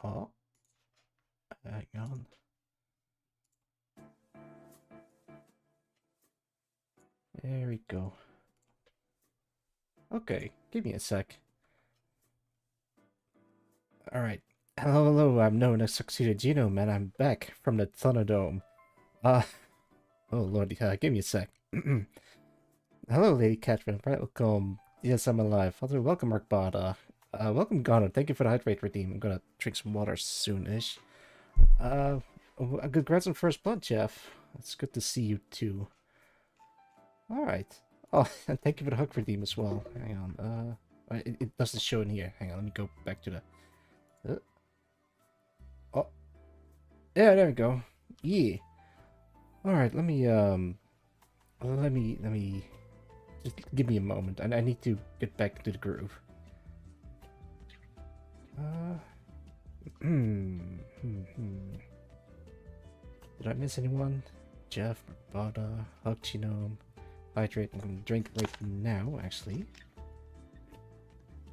Oh, hang on. There we go. Okay, give me a sec. Alright. Hello, I'm known as Succeeded Genome, and I'm back from the Thunderdome. Uh, oh lord, give me a sec. Hello, Lady Catherine. Welcome. Yes, I'm alive. Also, welcome, Markbot. Welcome, Gunnar. Thank you for the hydrate redeem. I'm gonna drink some water soonish. Congrats on first blood, Jeff. It's good to see you too. Alright. Oh, and thank you for the hug redeem as well. Hang on. It doesn't show in here. Hang on, let me go back to the... oh, yeah, there we go. Yeah. Alright, let me... Just give me a moment. I need to get back to the groove. Did I miss anyone? Jeff, Bada, Hug Genome, Hydrate. I'm gonna drink right now, actually.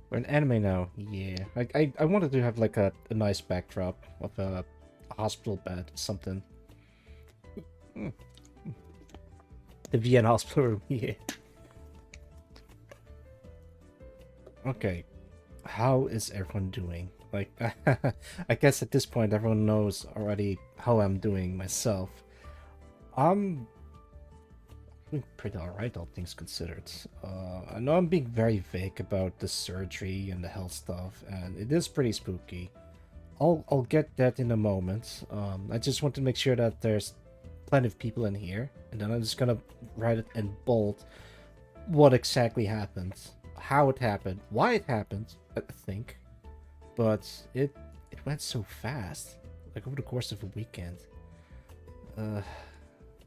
We're in anime now. Yeah. I wanted to have like a nice backdrop of a hospital bed, something. The VN hospital room, yeah. Okay. How is everyone doing? Like, I guess at this point everyone knows already how I'm doing myself. I'm doing pretty alright, all things considered. I know I'm being very vague about the surgery and the health stuff, and it is pretty spooky. I'll get that in a moment. I just want to make sure that there's plenty of people in here, and then I'm just gonna write it in bold what exactly happened, how it happened, why it happened, I think. But it went so fast, like over the course of a weekend. Let's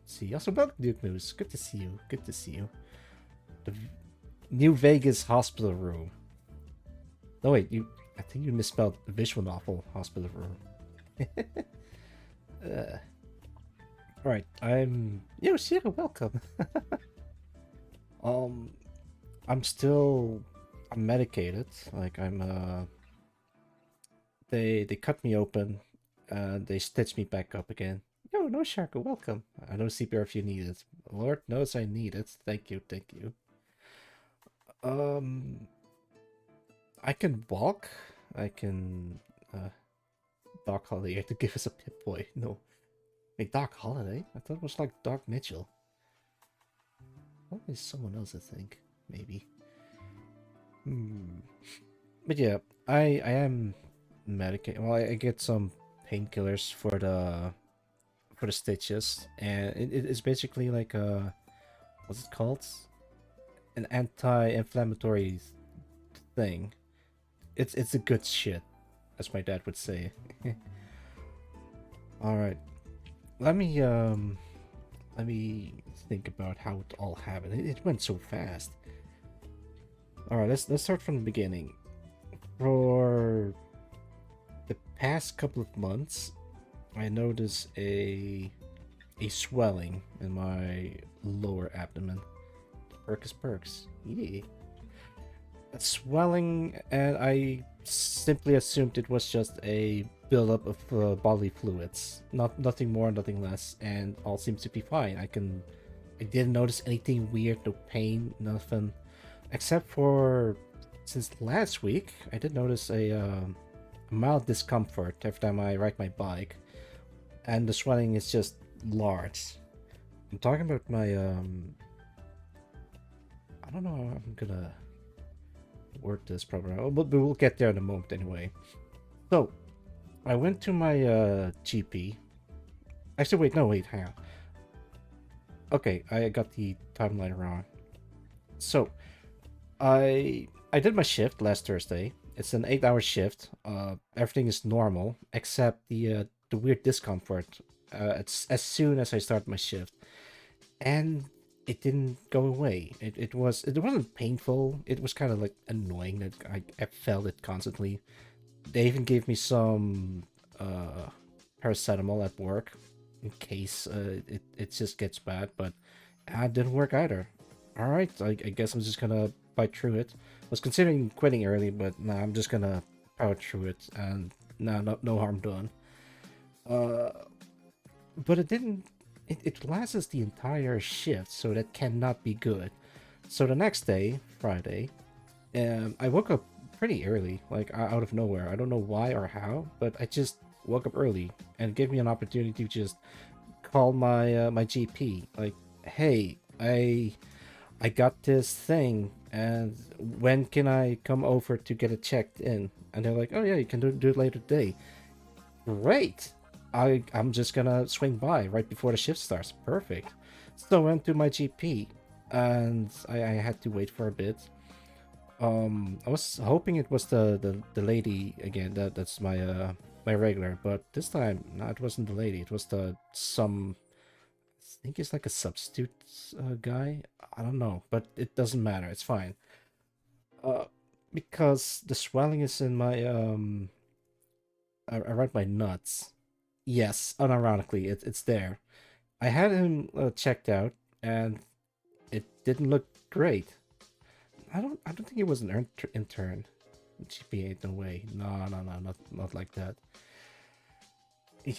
see. Also, about Duke News. Good to see you. Good to see you. The New Vegas hospital room. No wait, I think you misspelled visual novel hospital room. Alright, yo, Shira, welcome. um, I'm medicated. Like they cut me open, and they stitched me back up again. Yo, no Sharko, welcome. I know CPR if you need it. Lord knows I need it. Thank you, thank you. Um, I can walk. I can Doc Holiday to give us a Pip Boy. No. Wait, Doc Holiday? I thought it was like Doc Mitchell. Probably someone else, I think. Maybe. But yeah, I am medicated. Well, I get some painkillers for the stitches, and it's basically like a, what's it called? An anti-inflammatory thing. It's a good shit, as my dad would say. All right, let me think about how it all happened. It went so fast. All right, let's start from the beginning. For the past couple of months, I noticed a swelling in my lower abdomen. Perk is perks. Yeah. A swelling, and I simply assumed it was just a buildup of bodily fluids. Nothing more, nothing less, and all seems to be fine. I didn't notice anything weird, no pain, nothing. Except for since last week, I did notice a mild discomfort every time I ride my bike, and the swelling is just large. I'm talking about my I don't know how I'm gonna word this properly, but we'll get there in a moment anyway. So I went to my GP. Actually, wait, no, wait, hang on. Okay, I got the timeline wrong. So I did my shift last Thursday. It's an 8-hour shift. Everything is normal except the weird discomfort. It's as soon as I start my shift, and it didn't go away. It wasn't painful. It was kind of like annoying that I felt it constantly. They even gave me some paracetamol at work in case it just gets bad, but it didn't work either. All right, I guess I'm just gonna fight through it. Was considering quitting early, but nah, I'm just gonna power through it, and no harm done. Uh, but it didn't. It lasts the entire shift, so that cannot be good. So the next day, Friday, I woke up pretty early, like out of nowhere. I don't know why or how, but I just woke up early and it gave me an opportunity to just call my GP. Like, hey, I got this thing, and when can I come over to get it checked in? And they're like, oh yeah, you can do it later today. Great. I'm just gonna swing by right before the shift starts. Perfect. So I went to my GP, and I had to wait for a bit. I was hoping it was the lady again. That's my regular, but this time no, it wasn't the lady. It was the some I think it's like a substitute guy. I don't know, but it doesn't matter. It's fine. Uh, because the swelling is in my around my nuts. Yes, unironically, it's there. I had him checked out, and it didn't look great. I don't think it was an intern. GPA, no way. No, not like that. I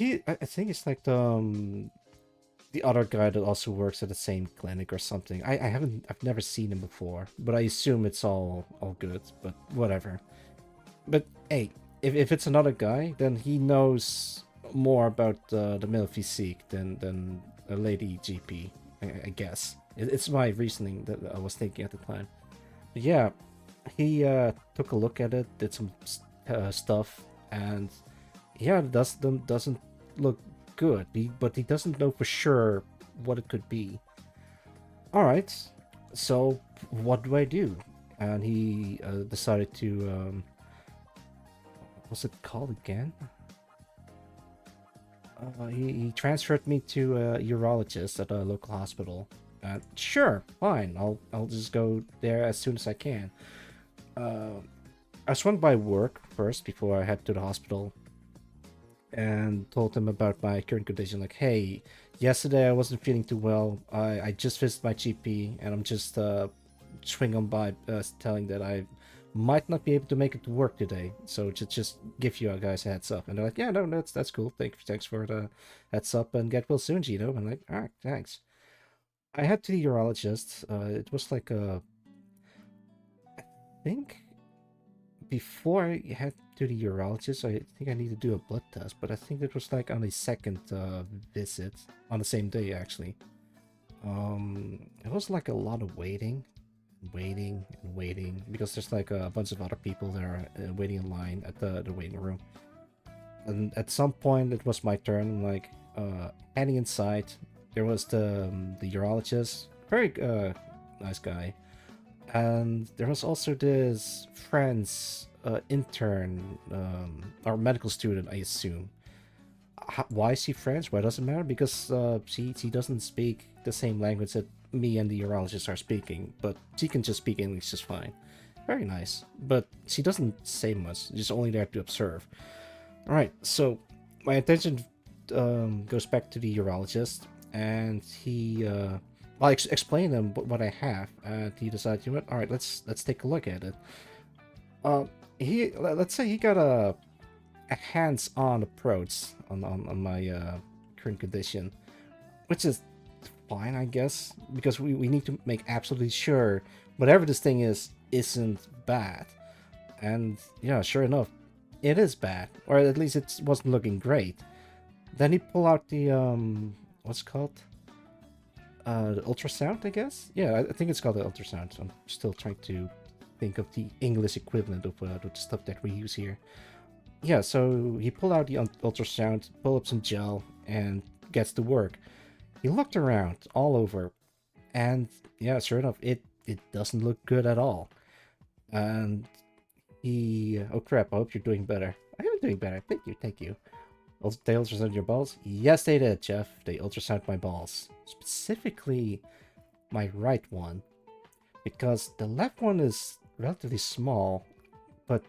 think it's like the other guy that also works at the same clinic or something. I've never seen him before, but I assume it's all good. But whatever. But hey, if it's another guy, then he knows more about the male physique than a lady GP. I guess it's my reasoning that I was thinking at the time. But yeah, he took a look at it, did some stuff, and yeah, it doesn't look good. But he doesn't know for sure what it could be. All right, so what do I do? And he decided to what's it called again? He transferred me to a urologist at a local hospital. Sure, fine. I'll just go there as soon as I can. Uh, I swung by work first before I head to the hospital and told him about my current condition. Like, hey, yesterday I wasn't feeling too well. I just visited my GP and I'm just swing on by telling that I might not be able to make it to work today. So just give you guys a heads up. And they're like, yeah, no, that's cool. Thanks for the heads up and get well soon, Gino. I'm like, all right, thanks. I had to the urologist. It was like I think before I had to the urologist, I think I need to do a blood test, but I think it was like on a second visit on the same day actually. It was like a lot of waiting because there's like a bunch of other people that are waiting in line at the waiting room. And at some point, it was my turn. I'm like heading inside. There was the urologist, very nice guy, and there was also this friend's intern or medical student, I assume. Why is he French? Why does it matter? Because she doesn't speak the same language that me and the urologist are speaking, but she can just speak English just fine. Very nice, but she doesn't say much. She's only there to observe. All right, so my attention goes back to the urologist, and he well, I explained him what I have, and he decided, you know what? All right, let's take a look at it. Uh, let's say he got a hands-on approach on my current condition, which is fine, I guess, because we need to make absolutely sure whatever this thing is isn't bad. And yeah, sure enough, it is bad, or at least it wasn't looking great. Then he pulled out the what's it called? The ultrasound, I guess. Yeah, I think it's called the ultrasound. I'm still trying to think of the English equivalent of the stuff that we use here. Yeah, so he pulled out the ultrasound, pulled up some gel, and gets to work. He looked around all over, and yeah, sure enough, it doesn't look good at all. And he, oh crap! I hope you're doing better. I am doing better. Thank you. They ultrasound your balls? Yes, they did, Jeff. They ultrasound my balls, specifically my right one, because the left one is relatively small, but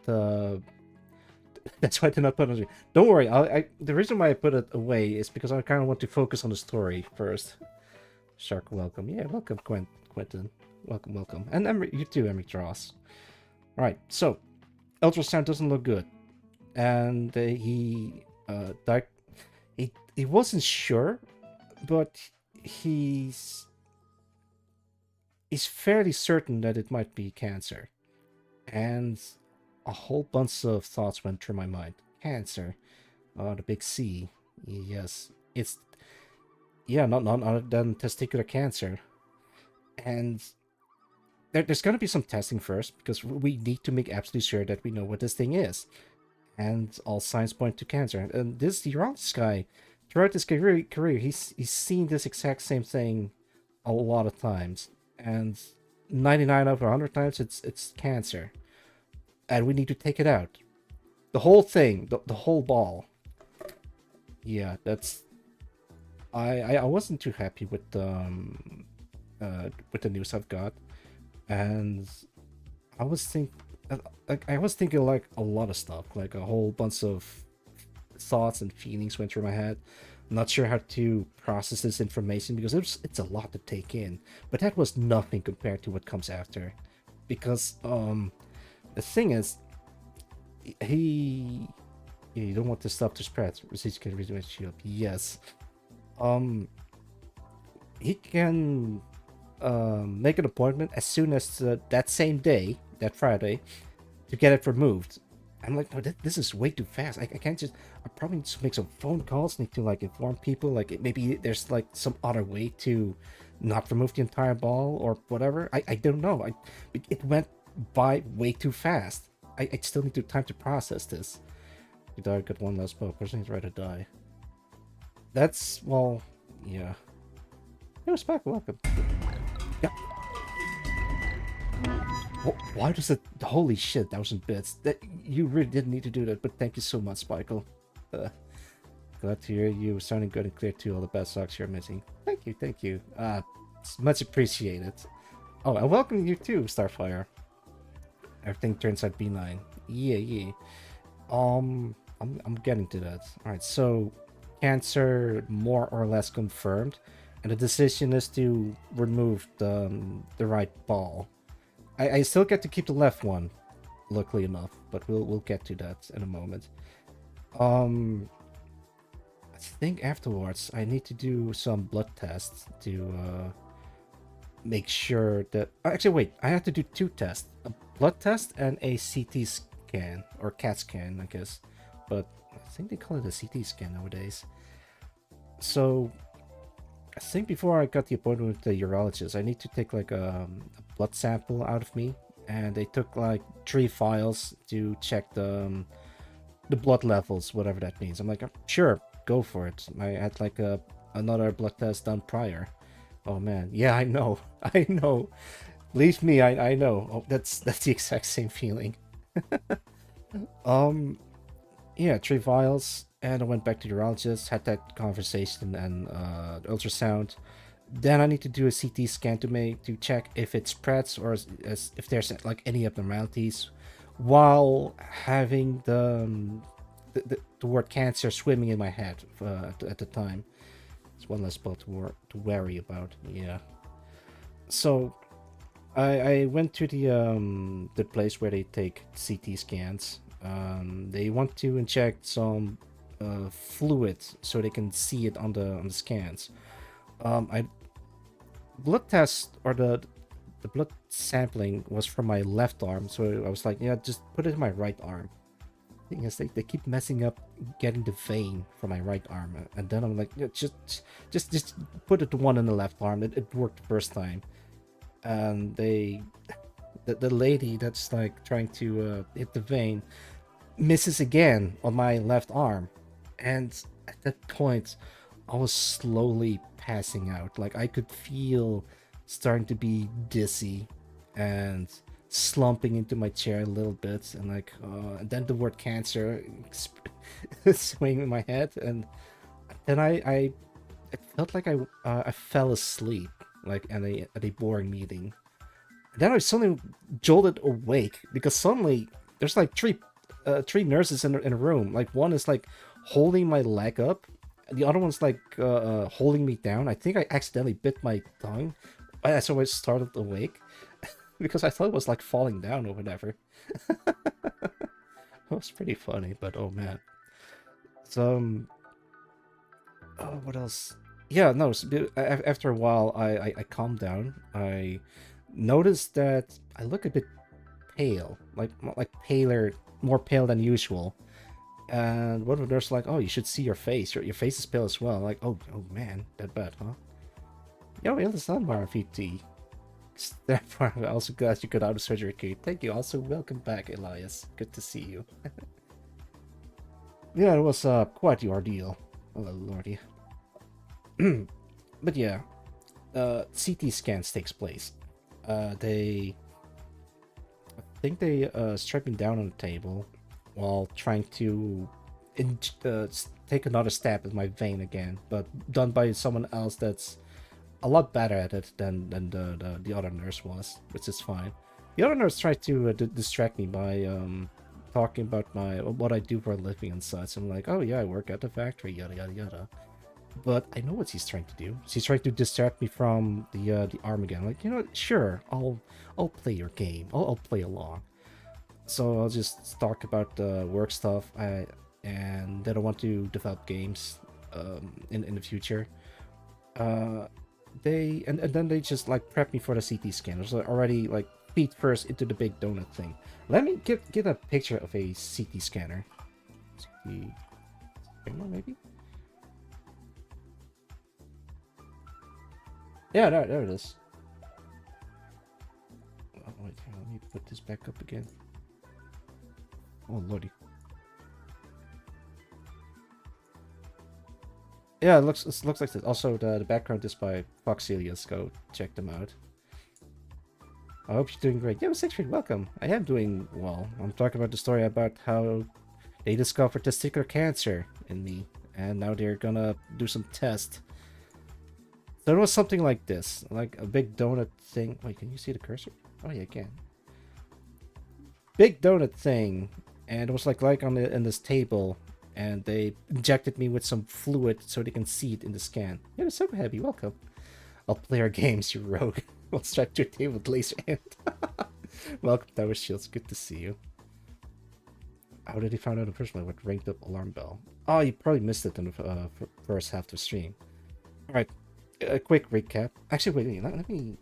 that's why I did not put it on. Don't worry. The reason why I put it away is because I kind of want to focus on the story first. Shark, welcome. Yeah, welcome, Quentin. Welcome. And you too, Emmy Dross. Alright, so ultrasound doesn't look good. and he wasn't sure, but he's he's fairly certain that it might be cancer. And a whole bunch of thoughts went through my mind. Cancer, the big C. Yes, it's yeah, not none other than testicular cancer. And there's gonna be some testing first because we need to make absolutely sure that we know what this thing is. And all signs point to cancer. And this urologist guy, throughout his career, he's seen this exact same thing a lot of times, and 99 out of 100 times it's cancer, and we need to take it out. The whole thing, the whole ball. Yeah, that's I wasn't too happy with the news I've got, and I was think I was thinking like a lot of stuff, like a whole bunch of thoughts and feelings went through my head. Not sure how to process this information because it's a lot to take in. But that was nothing compared to what comes after. Because the thing is, he you don't want this stuff to spread. Receipts can read shield. Yes. Um he can make an appointment as soon as that same day, that Friday, to get it removed. I'm like, no, this is way too fast. I can't just. I probably need to make some phone calls. Need to like inform people. Like maybe there's like some other way to not remove the entire ball or whatever. I don't know. It went by way too fast. I still need time to process this. You died. Got one last spell. Person is ready to die. That's well, yeah. Hey, respect. Welcome. Yeah. Why does it? Holy shit, 1,000 bits. That you really didn't need to do that, but thank you so much, Michael. Glad to hear you sounding good and clear too. All the bad socks you're missing. Thank you, thank you. It's much appreciated. Oh, and welcome you too, Starfire. Everything turns out B9. Yeah, yeah. I'm getting to that. All right, so cancer more or less confirmed, and the decision is to remove the right ball. I still get to keep the left one, luckily enough, but we'll get to that in a moment. I think afterwards I need to do some blood tests to make sure that. Actually, wait, I have to do two tests: a blood test and a CT scan or CAT scan, I guess. But I think they call it a CT scan nowadays. So I think before I got the appointment with the urologist, I need to take like a blood sample out of me, and they took like 3 files to check the blood levels, whatever that means. I'm like, sure, go for it. I had like another blood test done prior. Oh man, yeah, I know, I know. Believe me, I know. Oh, that's the exact same feeling. Yeah, 3 vials, and I went back to the urologist, had that conversation and ultrasound. Then I need to do a CT scan to check if it spreads or if there's like any abnormalities, while having the word cancer swimming in my head at the time. It's one less spot to worry about. Yeah. So I went to the place where they take CT scans. They want to inject some fluid so they can see it on the scans. I blood test or the blood sampling was from my left arm, so I was like, yeah, just put it in my right arm. Thing is, they keep messing up getting the vein from my right arm, and then I'm like, yeah, just put it to one in the left arm. It worked the first time, and the lady that's like trying to hit the vein misses again on my left arm, and at that point I was slowly passing out. Like I could feel starting to be dizzy and slumping into my chair a little bit, and like and then the word cancer swinging in my head, and then I it felt like I fell asleep like at a boring meeting. And then I suddenly jolted awake because suddenly there's like three nurses in a room. Like one is like holding my leg up, and the other one's like holding me down. I think I accidentally bit my tongue. So I started awake because I thought it was like falling down or whatever. was pretty funny, but oh man. So, oh, what else? Yeah, no. After a while, I calmed down. I noticed that I look a bit pale, like paler, more pale than usual. And one of the nurses like, "Oh, you should see your face. Your face is pale as well." Like, oh man, that bad, huh? Yo, yeah, that's not VT. Therefore, I'm also glad you got out of surgery, Kate. Thank you. Also, welcome back, Elias. Good to see you. Yeah, it was quite the ordeal. Oh lordy. But yeah, CT scans takes place. They I think they strap me down on the table while trying to take another stab at my vein again, but done by someone else that's a lot better at it than the other nurse was, which is fine. The other nurse tried to distract me by talking about what I do for a living and such. I'm like, oh yeah, I work at the factory, yada yada yada. But I know what she's trying to do. She's trying to distract me from the arm again. Like, you know, sure, I'll play your game. I'll play along. So I'll just talk about the work stuff. And that I want to develop games in the future. And then they just like prep me for the CT scan. So already like feet first into the big donut thing. Let me get a picture of a CT scanner. CT scanner maybe. Yeah, there it is. Oh, wait, let me put this back up again. Oh lordy. Yeah, it looks like this. Also, the background is by Foxelius. Go check them out. I hope you're doing great. Yeah, Siegfried, welcome. I am doing well. I'm talking about the story about how they discovered testicular cancer in me, and now they're gonna do some tests. So it was something like this, like a big donut thing. Wait, can you see the cursor? Oh yeah, I can. Big donut thing, and it was like on in this table, and they injected me with some fluid so they can see it in the scan. Yeah, they're so happy. Welcome. I'll play our games, you rogue. We'll strike your table with laser hand. Welcome, Tower Shields. Good to see you. How did he find out the first one? What ranked up alarm bell? Oh, you probably missed it in the first half of the stream. All right, a quick recap. Actually, wait. Let me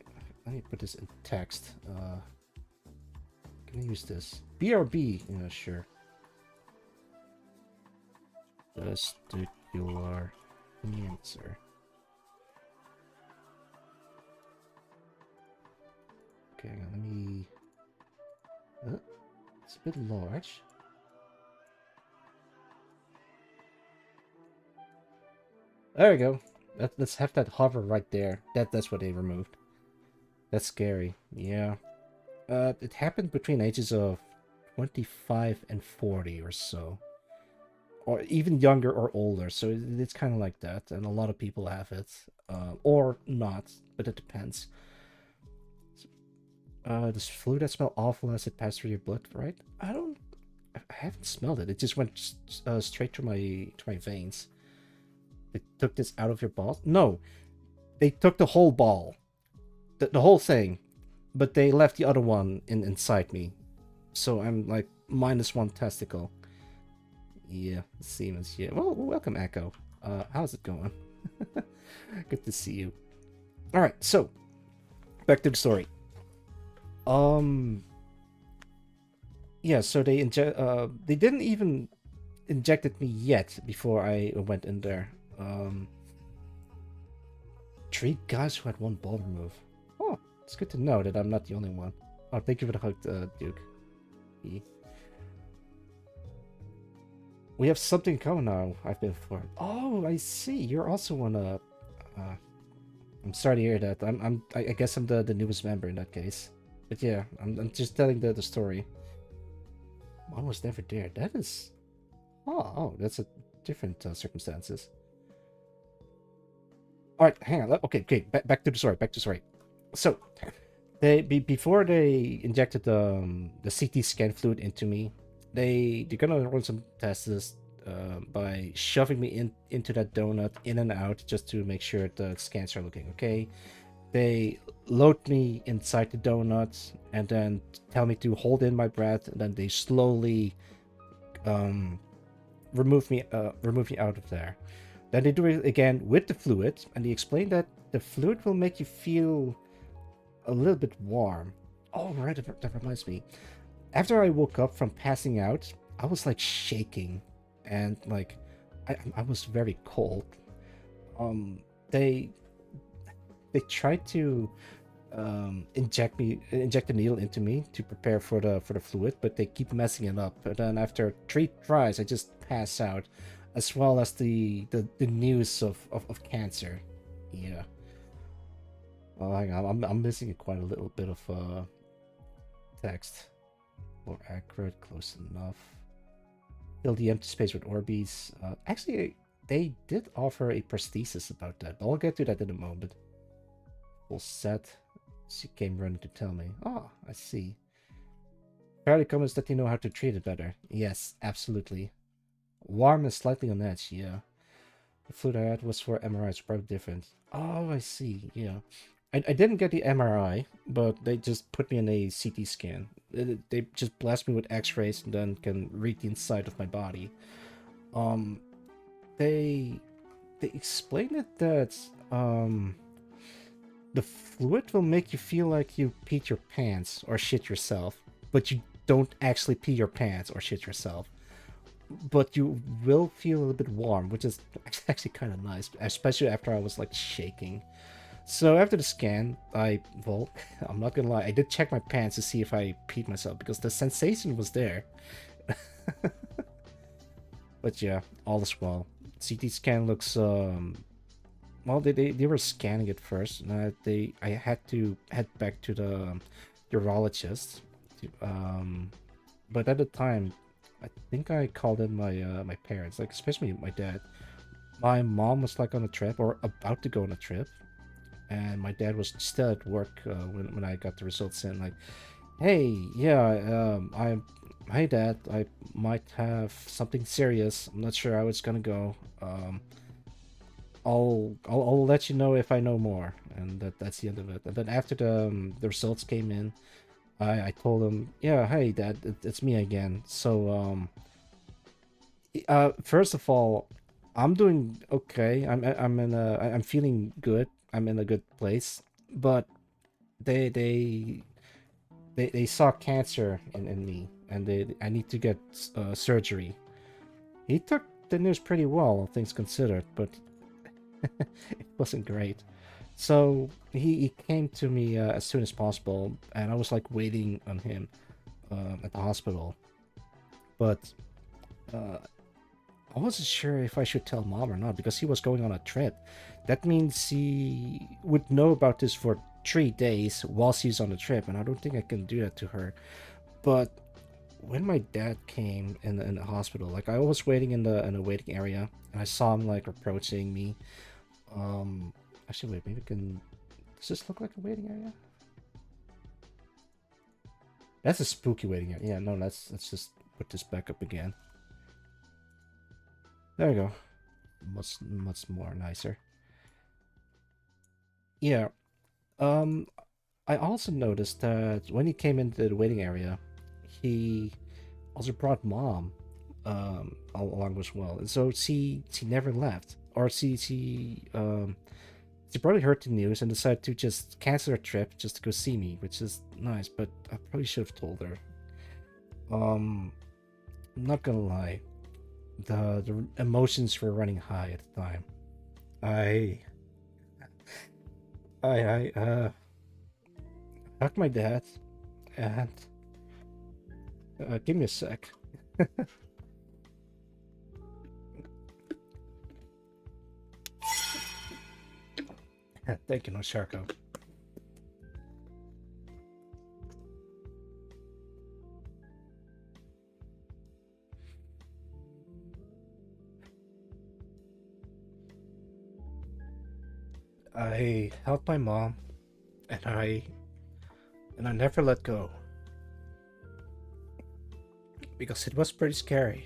put this in text. Can I use this? BRB. Yeah, sure. Testicular cancer. Okay, let me. It's a bit large. There we go. Let's have that hover right there. That's what they removed. That's scary. Yeah. It happened between ages of 25 and 40 or so. Or even younger or older, so it's kind of like that, and a lot of people have it. Or not, but it depends. Does fluid that smell awful as it passed through your blood, right? I haven't smelled it. It just went straight to my veins. They took this out of your balls? No, they took the whole ball, the whole thing, but they left the other one inside me. So I'm like -1 testicle. Yeah, Siemens. Yeah. Well, welcome, Echo. How's it going? Good to see you. All right, so back to the story. Yeah, so they didn't even injected me yet before I went in there. 3 guys who had 1 ball removed. Oh, it's good to know that I'm not the only one. Oh, thank you for the hug, Duke. We have something coming now. I've been for. Oh, I see. You're also on a. I'm sorry to hear that. I guess I'm the newest member in that case. But yeah, I'm just telling the story. One was never there. That is. Oh, that's a different circumstances. All right, hang on. Okay. Back to the story. Back to the story. So, before they injected the CT scan fluid into me, they're gonna run some tests by shoving me into that donut in and out just to make sure the scans are looking okay. They load me inside the donut and then tell me to hold in my breath, and then they slowly um, remove me out of there. Then they do it again with the fluid, and they explain that the fluid will make you feel a little bit warm. Oh, right, that reminds me. After I woke up from passing out, I was like shaking, and like I was very cold. Um, they they tried to inject the needle into me to prepare for the fluid, but they keep messing it up. And then after 3 tries, I just pass out, as well as the news of cancer. Yeah. Oh, hang on, I'm missing quite a little bit of text. More accurate, close enough. Fill the empty space with Orbeez. Actually, they did offer a prosthesis about that, but I'll get to that in a moment. Full set. She came running to tell me. Oh, I see. Fairly comments that you know how to treat it better. Yes, absolutely. Warm and slightly on edge, yeah. The fluid I had was for MRI, it's probably different. Oh, I see, yeah. I didn't get the MRI, but they just put me in a CT scan. They just blast me with X-rays and then can read the inside of my body. Um, they they explained it that the fluid will make you feel like you peed your pants or shit yourself, but you don't actually pee your pants or shit yourself. But you will feel a little bit warm, which is actually kind of nice, especially after I was like shaking. So after the scan, well, I'm not gonna lie, I did check my pants to see if I peed myself because the sensation was there. But yeah, all is well. CT scan looks well, they were scanning it first, and I had to head back to the urologist. But at the time, I think I called in my parents, like especially my dad. My mom was like on a trip or about to go on a trip, and my dad was still at work when I got the results in. Like, hey, yeah, hi dad, I might have something serious. I'm not sure how it's gonna go. I'll let you know if I know more, and that's the end of it. And then after the results came in, I told him, yeah, hey dad, it's me again. So first of all, I'm doing okay. I'm feeling good. I'm in a good place. But they they they saw cancer in me, and I need to get surgery. He took the news pretty well, all things considered, but it wasn't great. So he came to me as soon as possible, and I was like waiting on him at the hospital. But uh, I wasn't sure if I should tell mom or not because he was going on a trip. That means he would know about this for 3 days whilst he's on the trip, and I don't think I can do that to her. But when my dad came in the hospital, like I was waiting in the waiting area, and I saw him like approaching me. Actually, wait, maybe we can. Does this look like a waiting area? That's a spooky waiting area. Yeah, no, let's just put this back up again. There we go. Much more nicer. Yeah. Um, I also noticed that when he came into the waiting area, he also brought mom along as well, and so she never left, or she probably heard the news and decided to just cancel her trip just to go see me, which is nice, but I probably should have told her. I'm not gonna lie, the emotions were running high at the time. I I hugged my dad and give me a sec. Thank you, no Sharko. I helped my mom, and I never let go because it was pretty scary.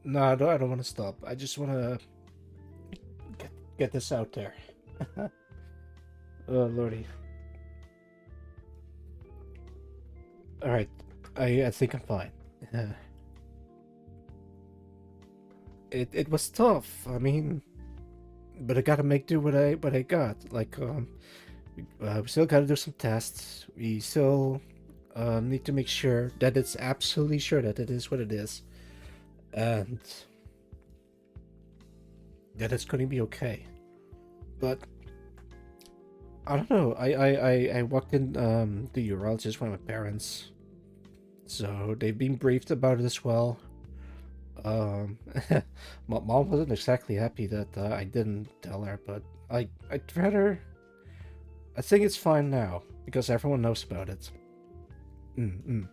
No, I don't want to stop. I just want to get this out there. Oh lordy. All right, I think I'm fine. Uh, it was tough. I mean, but I gotta make do what I got. Like we still gotta do some tests. We still need to make sure that it's absolutely sure that it is what it is, and that it's gonna be okay. But I don't know. I walked in the urologist with my parents, so they've been briefed about it as well. Um, my mom wasn't exactly happy that I didn't tell her, but I'd rather. I think it's fine now because everyone knows about it. Mm-mm.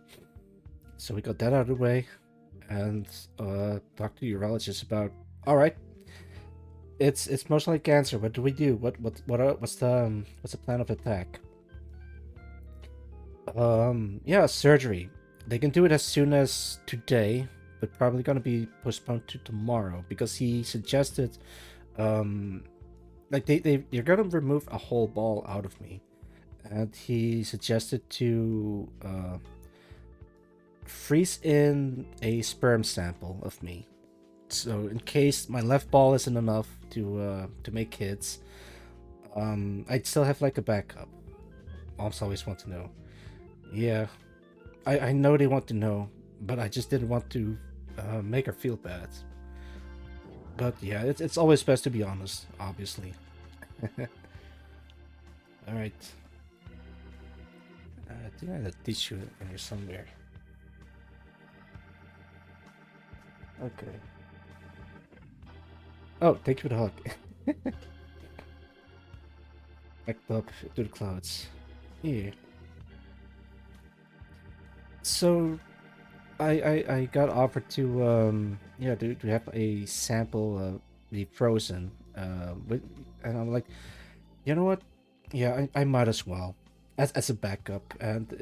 So we got that out of the way, and talked to the urologist about. All right, it's most likely cancer. What do we do? What's the plan of attack? Yeah, surgery. They can do it as soon as today, but probably gonna be postponed to tomorrow because he suggested, um, like they're gonna remove a whole ball out of me, and he suggested to freeze in a sperm sample of me. So in case my left ball isn't enough to make kids, I'd still have like a backup. Moms always want to know. Yeah, I know they want to know, but I just didn't want to make her feel bad. But yeah, it's always best to be honest, obviously. All right. I think I had a tissue in here somewhere. Okay. Oh, thank you for the hug. Backed up to the clouds. Yeah. So I got offered to yeah to have a sample be frozen with, and I'm like, you know what, yeah, I might as well as a backup, and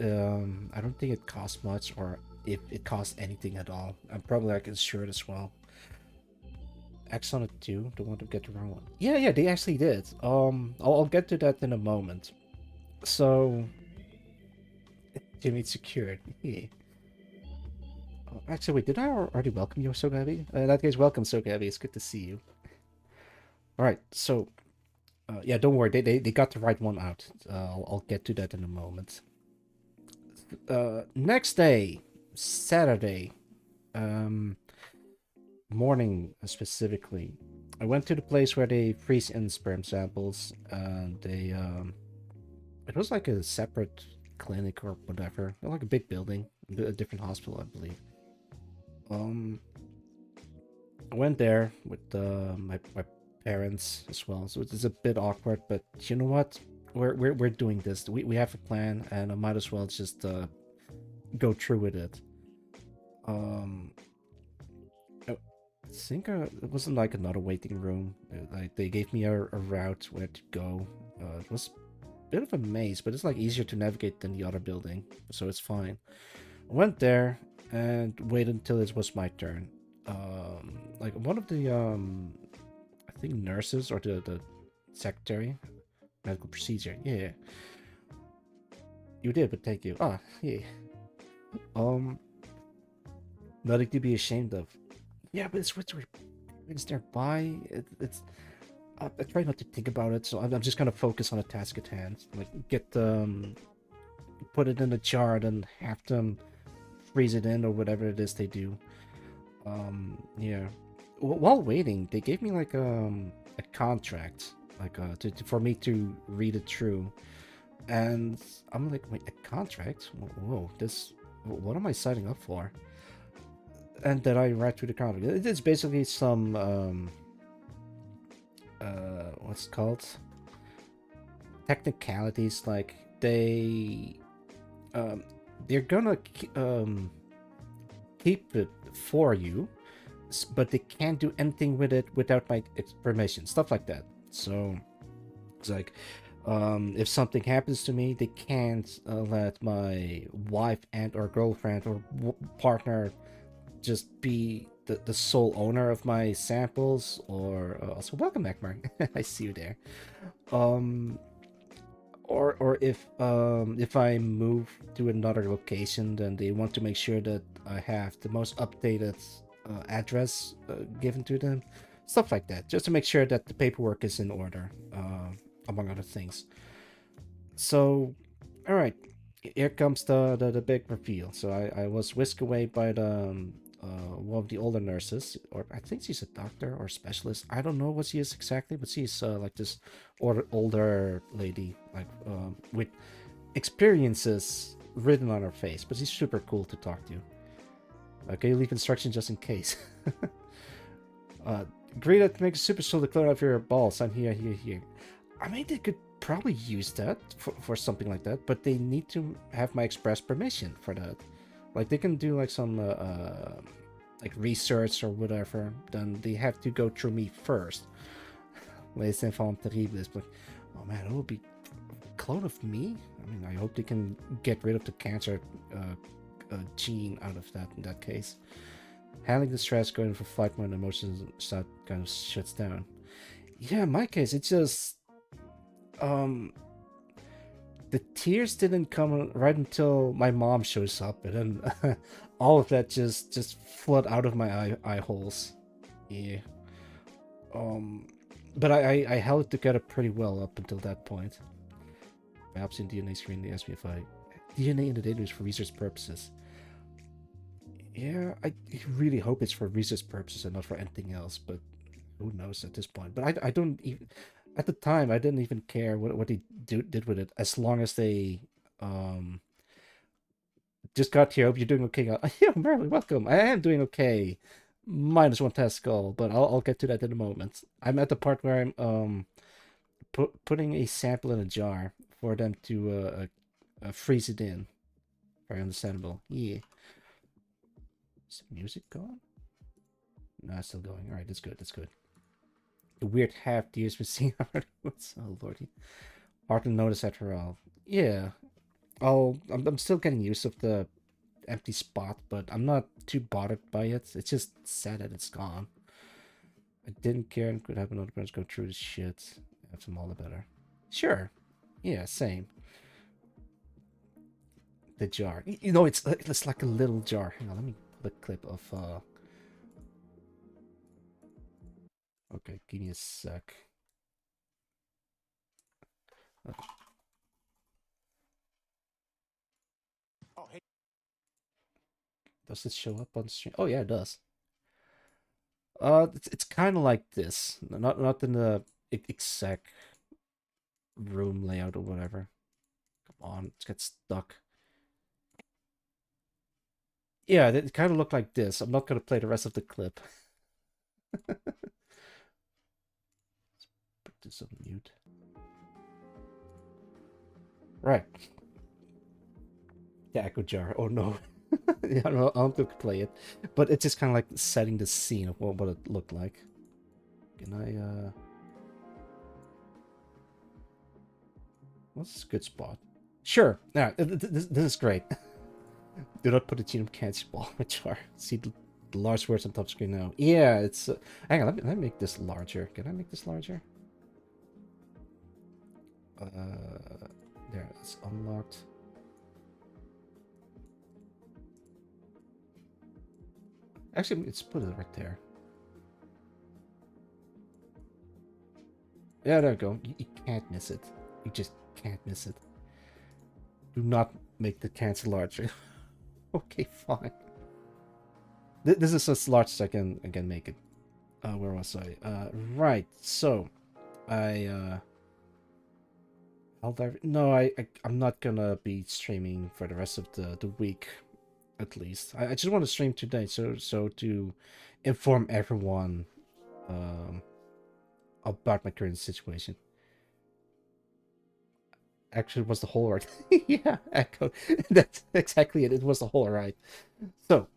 I don't think it costs much, or if it costs anything at all. I'm probably like insured as well. Axon 2, don't want to get the wrong one. Yeah, yeah, they actually did. I'll get to that in a moment. So Jimmy secured. Yeah. Actually, wait, did I already welcome you, Sogabi? In that case, welcome, Sogabi. It's good to see you. All right, so yeah, don't worry, they got the right one out. I'll get to that in a moment. Next day, Saturday, um, morning specifically, I went to the place where they freeze in sperm samples. They it was like a separate clinic or whatever, like a big building, a different hospital, I believe. Um, I went there with my parents as well, so it's a bit awkward. But you know what? We're doing this. We have a plan, and I might as well just go through with it. Um, I think it wasn't like another waiting room. Like they gave me a route where to go. It was a bit of a maze, but it's like easier to navigate than the other building, so it's fine. I went there and waited until it was my turn. Like one of the I think nurses or the secretary, medical procedure. Yeah, you did, but thank you. Ah, yeah. Um, Nothing to be ashamed of. Yeah, but it's nearby. It's I try not to think about it, so I'm just gonna focus on the task at hand. Like get put it in a jar and have them freeze it in or whatever it is they do. Yeah. While waiting, they gave me like a contract, like for me to read it through, and I'm like, wait, a contract? Whoa, this, what am I signing up for? And then I read through the contract. It's basically some what's it called, technicalities. Like um they're gonna keep it for you, but they can't do anything with it without my permission, stuff like that. So it's like, if something happens to me, they can't let my wife and or girlfriend or partner just be the sole owner of my samples. Or also welcome back, Mark. I see you there. um or if I move to another location, then they want to make sure that I have the most updated address given to them, stuff like that, just to make sure that the paperwork is in order, among other things. So, all right, here comes the big reveal. So I was whisked away by one of the older nurses, or I think she's a doctor or specialist. I don't know what she is exactly, but she's like this older lady, like with experiences written on her face. But she's super cool to talk to. Can you leave instructions just in case? uh, Agree that to make a super soldier clear out of your balls. I'm here. I mean, they could probably use that for something like that, but they need to have my express permission for that. Like, they can do like some like research or whatever. Then they have to go through me first. Les enfants terribles. But oh man, it will be a clone of me. I mean, I hope they can get rid of the cancer gene out of that in that case. Handling the stress, going for flight mode, emotions start kind of shuts down. Yeah, in my case, it's just um the tears didn't come right until my mom shows up, and then all of that just flood out of my eye holes. Yeah. Um, but I held it together pretty well up until that point. Perhaps in DNA screen, they asked me if I DNA in the database for research purposes. Yeah, I really hope it's for research purposes and not for anything else. But who knows at this point? But I don't even at the time I didn't even care what they did with it, as long as they um just got here. Hope you're doing okay. Yeah, Marilyn, welcome. I am doing okay. Minus one testicle, but I'll get to that in a moment. I'm at the part where I'm putting a sample in a jar for them to freeze it in. Very understandable. Yeah. Is the music gone? No, it's still going. All right, that's good. That's good. The weird half tears we've seen already. Oh lordy. Hard to notice after all. Yeah. I'm still getting used to the empty spot, but I'm not too bothered by it. It's just sad that it's gone. I didn't care and could have another person go through this shit. Have them all the better. Sure. Yeah, same. The jar. You know, it's like a little jar. Hang on, let me put a clip of okay, give me a sec. Uh, Does it show up on stream? Oh yeah, it does. It's kind of like this. Not in the exact room layout or whatever. Come on, it's got stuck. Yeah, it kind of looked like this. I'm not gonna play the rest of the clip. Put this on mute. Right. The echo jar. Oh no. Yeah, I don't have to play it, but it's just kind of like setting the scene of what it looked like. Can I? What's a good spot? Sure. Yeah, this is great. Do not put a genome cancer ball in a jar. See the large words on top screen now. Yeah, it's. Hang on, let me make this larger. Can I make this larger? There, it's unlocked. Actually, let's put it right there. Yeah, there we go. You can't miss it. You just can't miss it. Do not make the cancer larger. Okay, fine. This is as large as I can make it. Where was I? Right. So, I no, I'm not gonna be streaming for the rest of the week, at least. I just want to stream today, so to inform everyone um about my current situation. Actually, it was the whole right. Yeah, echo. That's exactly it. It was the whole right. So,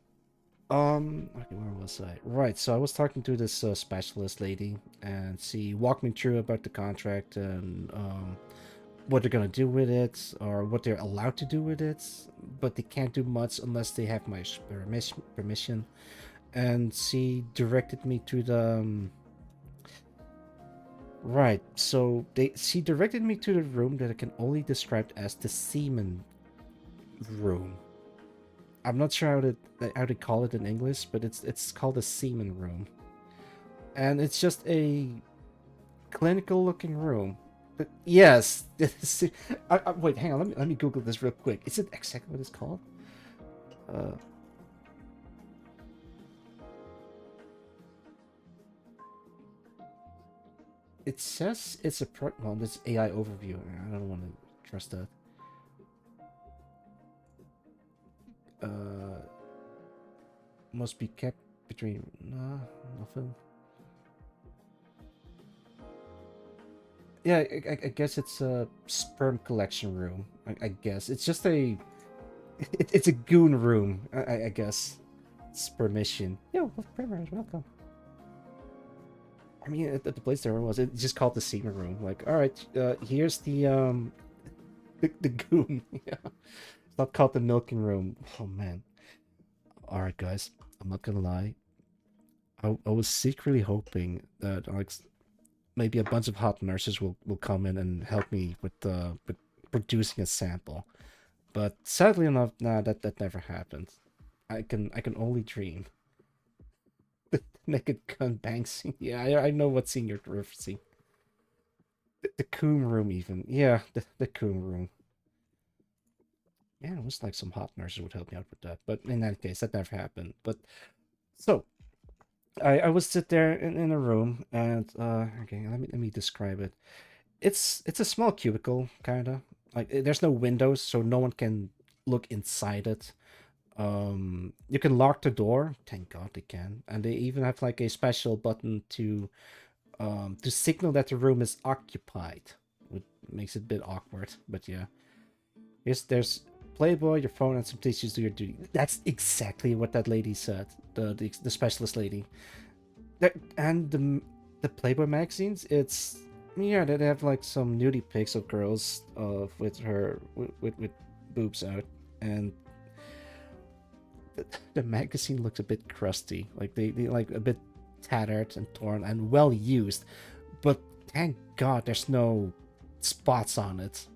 okay, where was I? Right, so I was talking to this specialist lady, and she walked me through about the contract and what they're gonna do with it, or what they're allowed to do with it, but they can't do much unless they have my permission. And she directed me to the Right. So she directed me to the room that I can only describe as the semen room. I'm not sure how to call it in English, but it's called a semen room, and it's just a clinical looking room. But yes, wait, hang on. Let me Google this real quick. Is it exactly what it's called? Uh, it says it's a well, this AI overview. I don't want to trust that. Uh, must be kept between. Nah, nothing. Yeah, I guess it's a sperm collection room. I guess it's just a it's a goon room. I guess it's permission. Yo, primers, welcome. I mean, at the place there was it just called the semen room. Like, all right, here's the goon. Yeah, it's not called the milking room. Oh man. All right, guys. I'm not gonna lie. I was secretly hoping that like maybe a bunch of hot nurses will come in and help me with producing a sample. But sadly enough, nah, that never happened. I can only dream. Naked gun banks. Yeah, I know what scene you're referencing. The coom room even. Yeah, the coom room. Yeah, it was like some hot nurses would help me out with that. But in that case, that never happened. But so I was sit there in a room and okay, let me describe it. It's a small cubicle, kinda. Like there's no windows, so no one can look inside it. You can lock the door. Thank God they can. And they even have like a special button to signal that the room is occupied, which makes it a bit awkward. But yeah, there's Playboy, your phone, and some tissues to your duty. That's exactly what that lady said. The specialist lady. And the Playboy magazines. It's yeah, they have like some nudie pics of girls with her with boobs out, and the magazine looks a bit crusty. Like they like a bit tattered and torn and well used, but thank God there's no spots on it.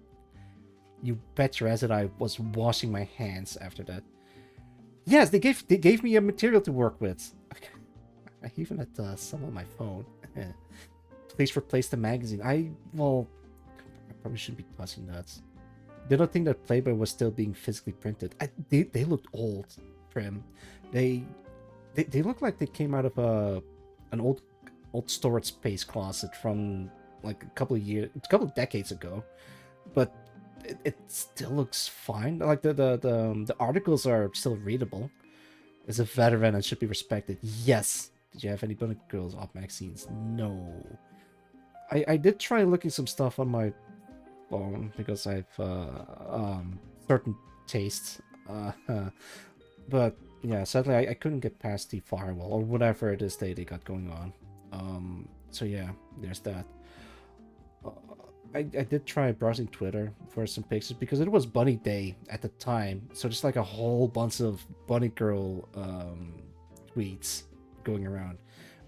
You bet your ass that I was washing my hands after that. Yes, they gave me a material to work with. I even had some on my phone. Please replace the magazine. I probably shouldn't be touching that. They don't think that Playboy was still being physically printed. They looked old, Prim. They, they look like they came out of an old storage space closet from like a couple of decades ago. But it still looks fine. Like the articles are still readable. As a veteran and should be respected. Yes. Did you have any Bunny Girls off magazines? No. I did try looking some stuff on my phone because I've certain tastes. But yeah, sadly I couldn't get past the firewall or whatever it is they got going on. So yeah, there's that. Uh, I did try browsing Twitter for some pictures because it was Bunny Day at the time. So just like a whole bunch of Bunny Girl tweets going around.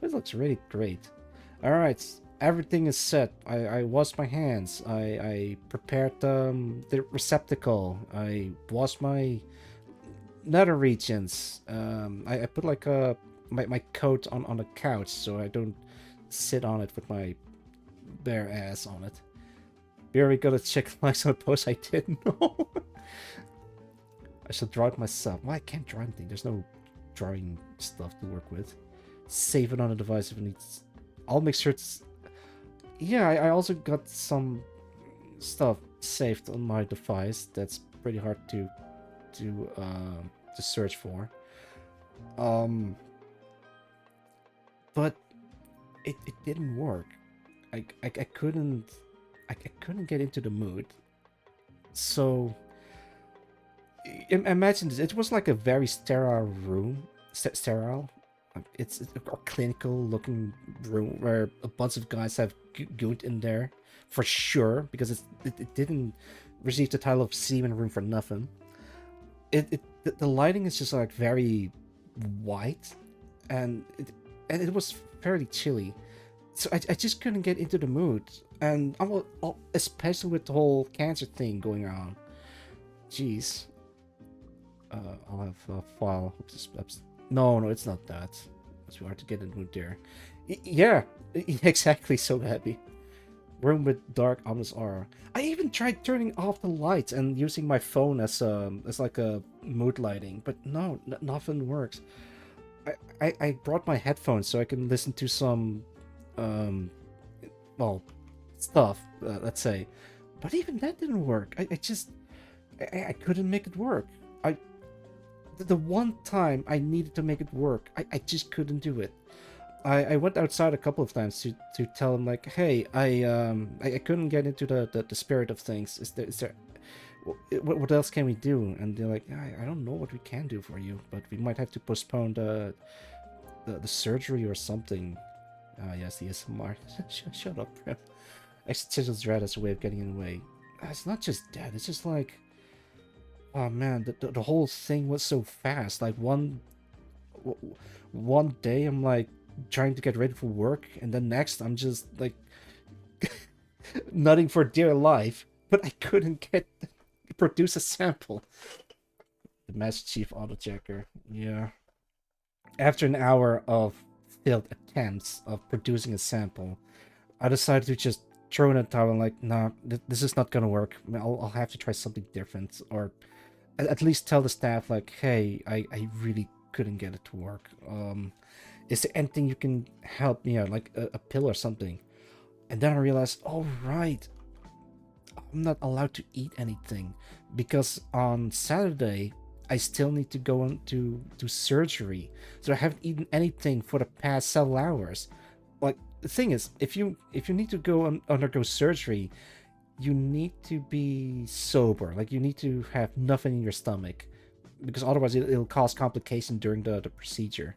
It looks really great. Alright, everything is set. I washed my hands. I prepared the receptacle. I washed my nether regions. I put like my coat on the couch so I don't sit on it with my bare ass on it. We already got to check likes on the post. I didn't know. I should draw it myself. Why I can't draw anything? There's no drawing stuff to work with. Save it on a device if it needs. I'll make sure it's. Yeah, I also got some stuff saved on my device. That's pretty hard to search for. But it didn't work. I couldn't I couldn't get into the mood. So imagine this. It was like a very sterile room, sterile. It's a clinical looking room where a bunch of guys have gooned in there for sure because it didn't receive the title of semen room for nothing. The lighting is just like very white, and it was fairly chilly. So I just couldn't get into the mood, and especially with the whole cancer thing going on. Jeez. I'll have a file. No, no, it's not that. It's hard to get in the mood there. Yeah, exactly. So happy. Room with dark, ominous aura. I even tried turning off the lights and using my phone as like a mood lighting, but no, nothing works. I brought my headphones so I can listen to some, um, well, stuff. Let's say, but even that didn't work. I couldn't make it work. I the one time I needed to make it work, I just couldn't do it. I went outside a couple of times to tell him like, hey, I couldn't get into the spirit of things. Is there what else can we do? And they're like, I don't know what we can do for you, but we might have to postpone the surgery or something. Ah, yes, the ASMR. Shut up, bro. Existential dread as a way of getting in the way. It's not just that. It's just like, oh man, the whole thing was so fast. Like one day I'm like trying to get ready for work, and then next I'm just like nutting for dear life, but I couldn't produce a sample. The Master Chief auto checker. Yeah. After an hour of failed attempts of producing a sample, I decided to just throw in a towel and like, nah, this is not gonna work. I'll have to try something different, or at least tell the staff like, hey, I really couldn't get it to work. Is there anything you can help me out, like a pill or something? And then I realized, oh right, I'm not allowed to eat anything because on Saturday I still need to go to surgery. So I haven't eaten anything for the past several hours. Like the thing is, if you need to go undergo surgery, you need to be sober. Like you need to have nothing in your stomach, because otherwise it'll cause complication during the procedure.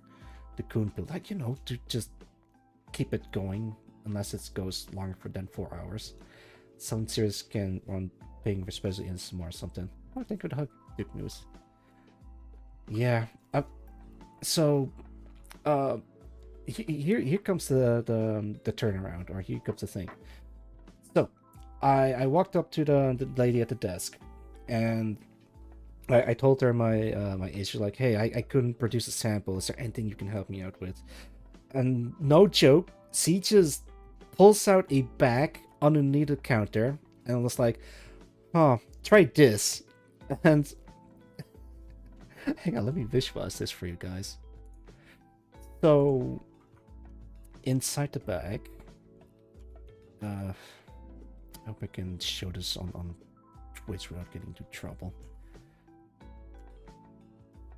The Coon pill, like, to just keep it going unless it goes longer than 4 hours. Something serious can run paying for special ASMR or something. Oh, thank you for the hug. Good news. Yeah. So, here comes the turnaround, or here comes the thing. So, I walked up to the lady at the desk, and I told her my issue, like, hey, I couldn't produce a sample. Is there anything you can help me out with? And no joke, she just pulls out a bag underneath the counter and was like, oh, try this. And hang on, let me visualize this for you guys. So inside the bag, I hope I can show this on Twitch without getting into trouble.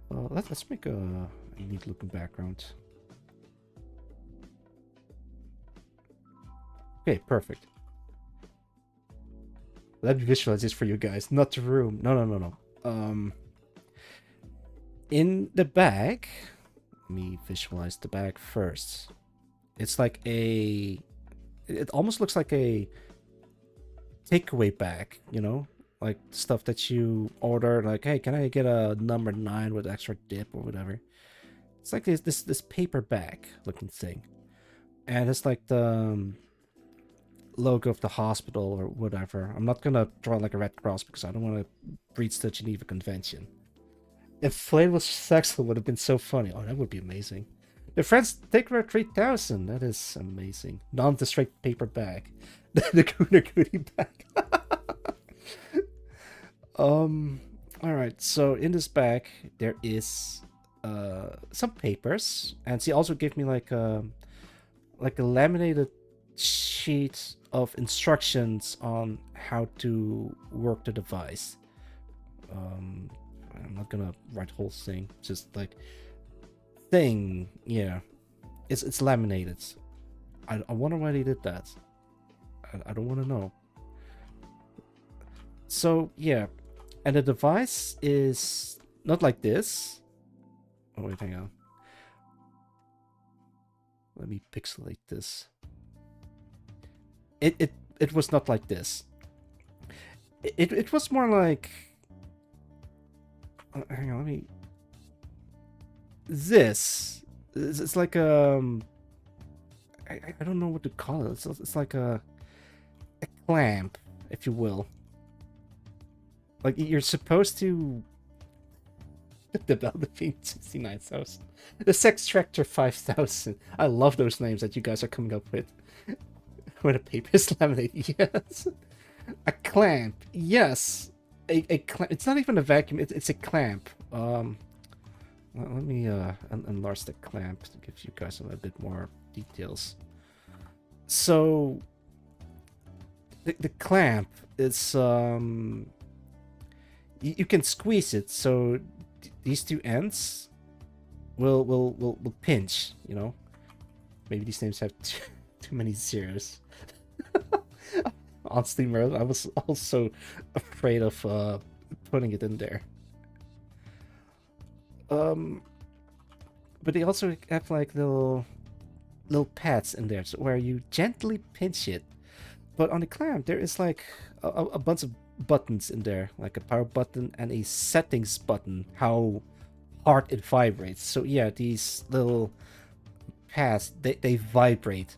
Let's make a neat looking background. Okay, perfect. Let me visualize this for you guys, not the room. No. In the bag, let me visualize the bag first. It's like it almost looks like a takeaway bag, like stuff that you order, like, hey, can I get a number 9 with extra dip or whatever? It's like this paper bag looking thing, and it's like the logo of the hospital or whatever. I'm not gonna draw like a red cross because I don't want to breach the Geneva Convention. If Flameless Sexual would have been so funny. Oh, that would be amazing. The Friends Takeaway 3000. That is amazing. Not the straight paper bag. The Gooner Goodie bag. Alright, so in this bag there is some papers, and she also gave me like a laminated sheet of instructions on how to work the device. I'm not gonna write the whole thing, just like thing. Yeah, it's laminated. I wonder why they did that. I don't want to know. So yeah, and the device is not like this. Oh wait, hang on. Let me pixelate this. It was not like this. It was more like, hang on, let me. This it's like I don't know what to call it. It's like a clamp, if you will. Like you're supposed to develop the 69,000. The Sex Tractor 5,000. I love those names that you guys are coming up with. With a paper laminate, yes. A clamp, yes. A clamp. It's not even a vacuum. It's a clamp. Let me enlarge the clamp to give you guys a bit more details. So the clamp is you can squeeze it, so these two ends will pinch. You know, maybe these names have too many zeros. Honestly, Merle, I was also afraid of putting it in there. But they also have like little pads in there, so where you gently pinch it. But on the clamp, there is like a bunch of buttons in there, like a power button and a settings button, how hard it vibrates. So yeah, these little pads, they vibrate.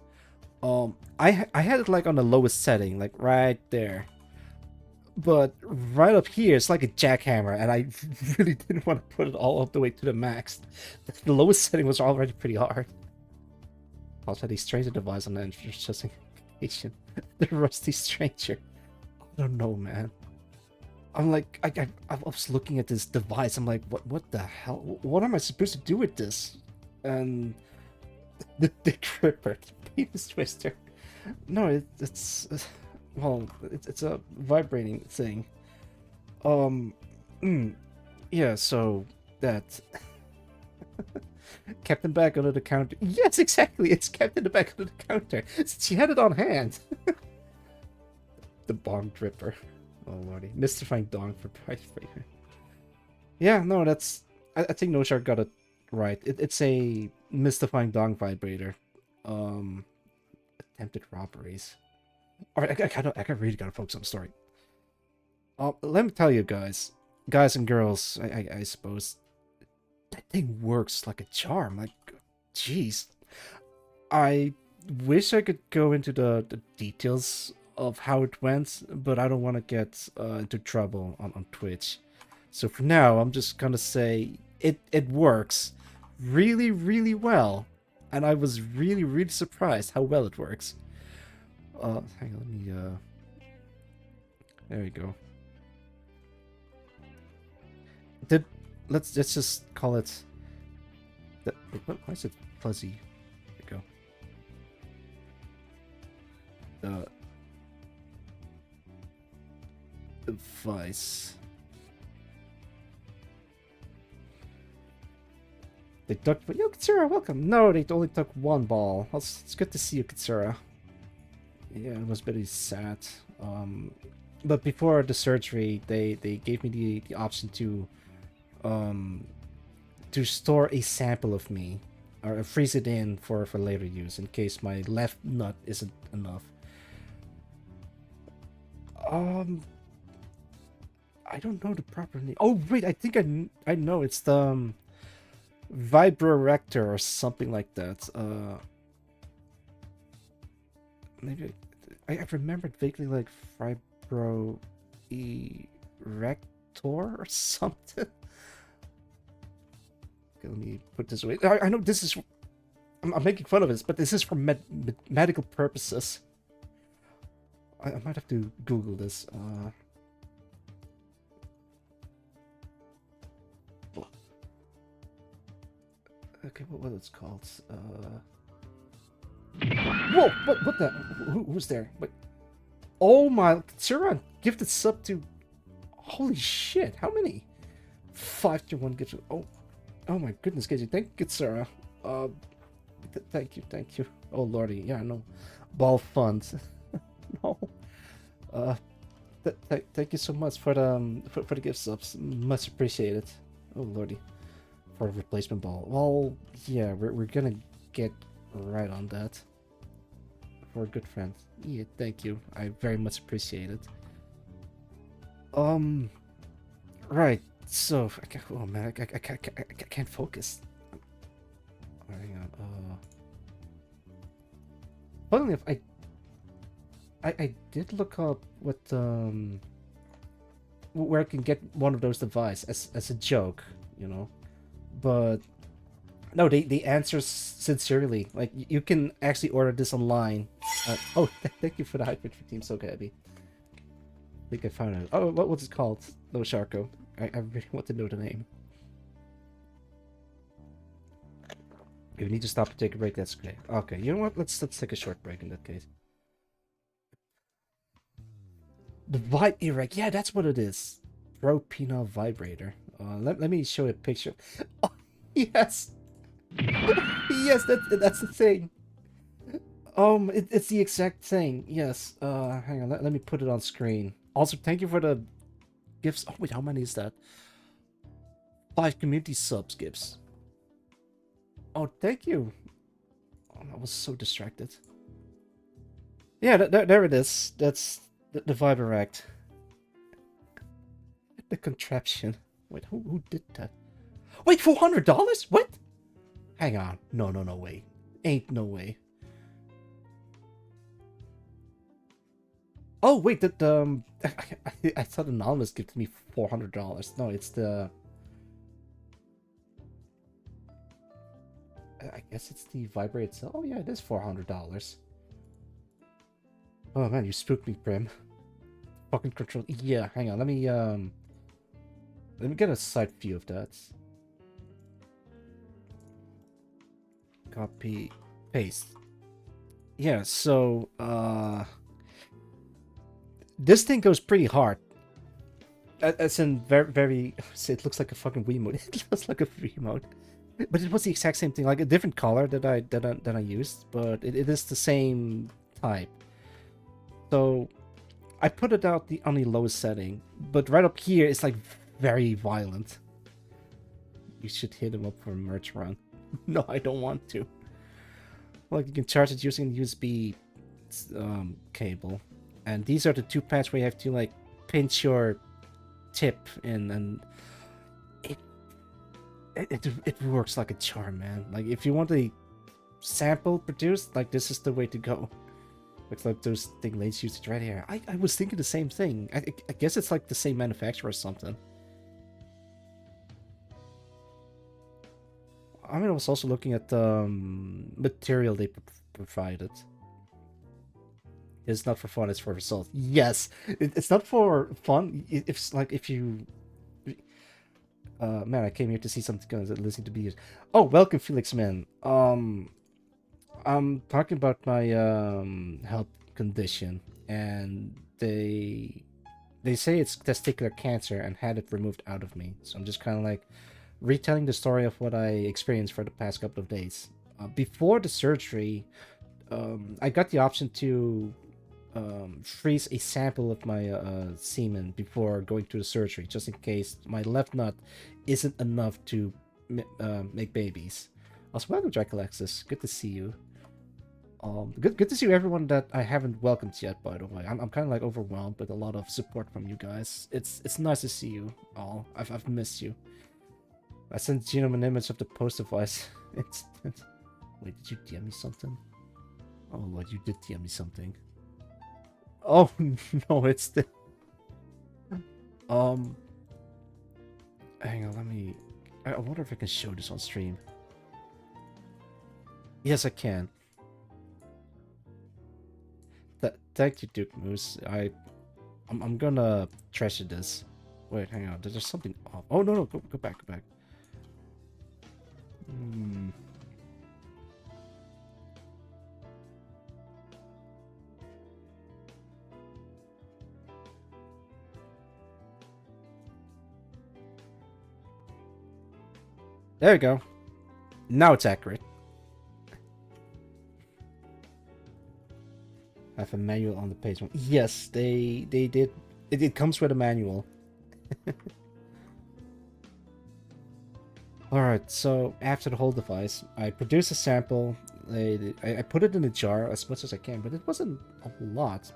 I had it like on the lowest setting, like right there. But right up here, it's like a jackhammer, and I really didn't want to put it all up the way to the max. The lowest setting was already pretty hard. Also, the stranger device on the interesting application. The Rusty Stranger. I don't know, man. I'm like, I was looking at this device. I'm like, what the hell? What am I supposed to do with this? And the Dick Ripper, the penis twister. No, it's well, it's a vibrating thing. Yeah. So that kept in back under the counter. Yes, exactly. It's kept in the back under the counter. She had it on hand. The bong dripper. Oh lordy, mystifying dong for price breaker. Yeah, no, that's. I think Noshar got it right. It's a mystifying dong vibrator. Attempted robberies. All right, I really gotta focus on the story. Let me tell you guys and girls, I suppose, that thing works like a charm. Like, jeez. I wish I could go into the details of how it went, but I don't want to get into trouble on Twitch. So for now, I'm just gonna say it works really, really well. And I was really, really surprised how well it works. Hang on, let me, there you go. Let's just call it... Why is it fuzzy? There you go. Device. They took... Yo, Katsura, welcome! No, they only took one ball. It's good to see you, Katsura. Yeah, it was very sad. But before the surgery, they gave me the option to store a sample of me, or freeze it in for later use in case my left nut isn't enough. I don't know the proper name. Oh wait, I think I know. It's the vibrorector or something like that. Maybe I remembered vaguely like vibro erector or something. Okay, let me put this away. I know this is... I'm making fun of this, but this is for medical purposes. I might have to Google this. Okay, what it's called? Whoa! What the? Who's there? Wait. Oh my! Tsura gifted sub to... Holy shit! How many? 5 to 1 gifts. Oh my goodness, Casey. Thank you, Sarah. Thank you. Oh lordy, yeah, no. Ball funds. No. Thank you so much for the gift subs. Much appreciated. Oh lordy. For a replacement ball. Well, yeah, we're gonna get right on that. For a good friend. Yeah, thank you. I very much appreciate it. Right. So, oh man, I can't focus. Hang on. funnily enough, I did look up what where I can get one of those devices as a joke, you know. But no, they answer sincerely. Like you can actually order this online. Oh, thank you for the hype for Team So Gabby. I think I found it. Oh, what's it called? No, Sharko. I really want to know the name. If you need to stop and take a break, that's okay. Okay, you know what? Let's take a short break in that case. The Vibe Erect. Yeah, that's what it is. Pro Penal Vibrator. Let me show you a picture. Oh, yes! Yes, that's the thing. It's the exact thing. Yes. Hang on. Let me put it on screen. Also, thank you for the gifts. Oh, wait, how many is that? 5 community subs gifts. Oh, thank you. Oh, I was so distracted. Yeah, there it is. That's the Vibe Erect. The contraption. Wait, who did that? Wait, $400? What? Hang on. No way. Ain't no way. Oh wait, I thought Anonymous gifted me $400. No, it's the. I guess it's the Vibrate itself. Oh yeah, it is $400. Oh man, you spooked me, Prim. Fucking control. Yeah, hang on. Let me get a side view of that. Copy, paste. Yeah, so this thing goes pretty hard. As in very it looks like a fucking Wiimote. It looks like a Wiimote. But it was the exact same thing, like a different color that I used, but it is the same type. So I put it out on the lowest setting, but right up here it's like very violent. You should hit him up for a merch run. No, I don't want to. Like you can charge it using a USB cable, and these are the 2 pads where you have to like pinch your tip in, and it works like a charm, man. Like if you want a sample produced, like this is the way to go. Looks like those thing ladies used it right here. I was thinking the same thing. I guess it's like the same manufacturer or something. I mean, I was also looking at the material they provided. It's not for fun, it's for result. Yes, it's not for fun. It's like if you... man, I came here to see something good, listening to be. Oh, welcome, Felix, man. I'm talking about my health condition, and they say it's testicular cancer and had it removed out of me. So I'm just kind of like retelling the story of what I experienced for the past couple of days. Before the surgery, I got the option to freeze a sample of my semen before going to the surgery, just in case my left nut isn't enough to make babies. Also, welcome, Draculexis. Good to see you. Good to see everyone that I haven't welcomed yet, by the way. I'm kind of like overwhelmed with a lot of support from you guys. It's nice to see you all. I've missed you. I sent Genome an image of the post device. Wait, did you DM me something? Oh Lord, you did DM me something. Oh no, it's the hang on, let me. I wonder if I can show this on stream. Yes, I can. Thank you, Duke Moose. I'm gonna treasure this. Wait, hang on. There's something off. Oh no, go back, go back. There we go. Now it's accurate. I have a manual on the page. Yes, they did. It comes with a manual. Alright, so after the whole device, I produced a sample. I put it in a jar as much as I can, but it wasn't a lot.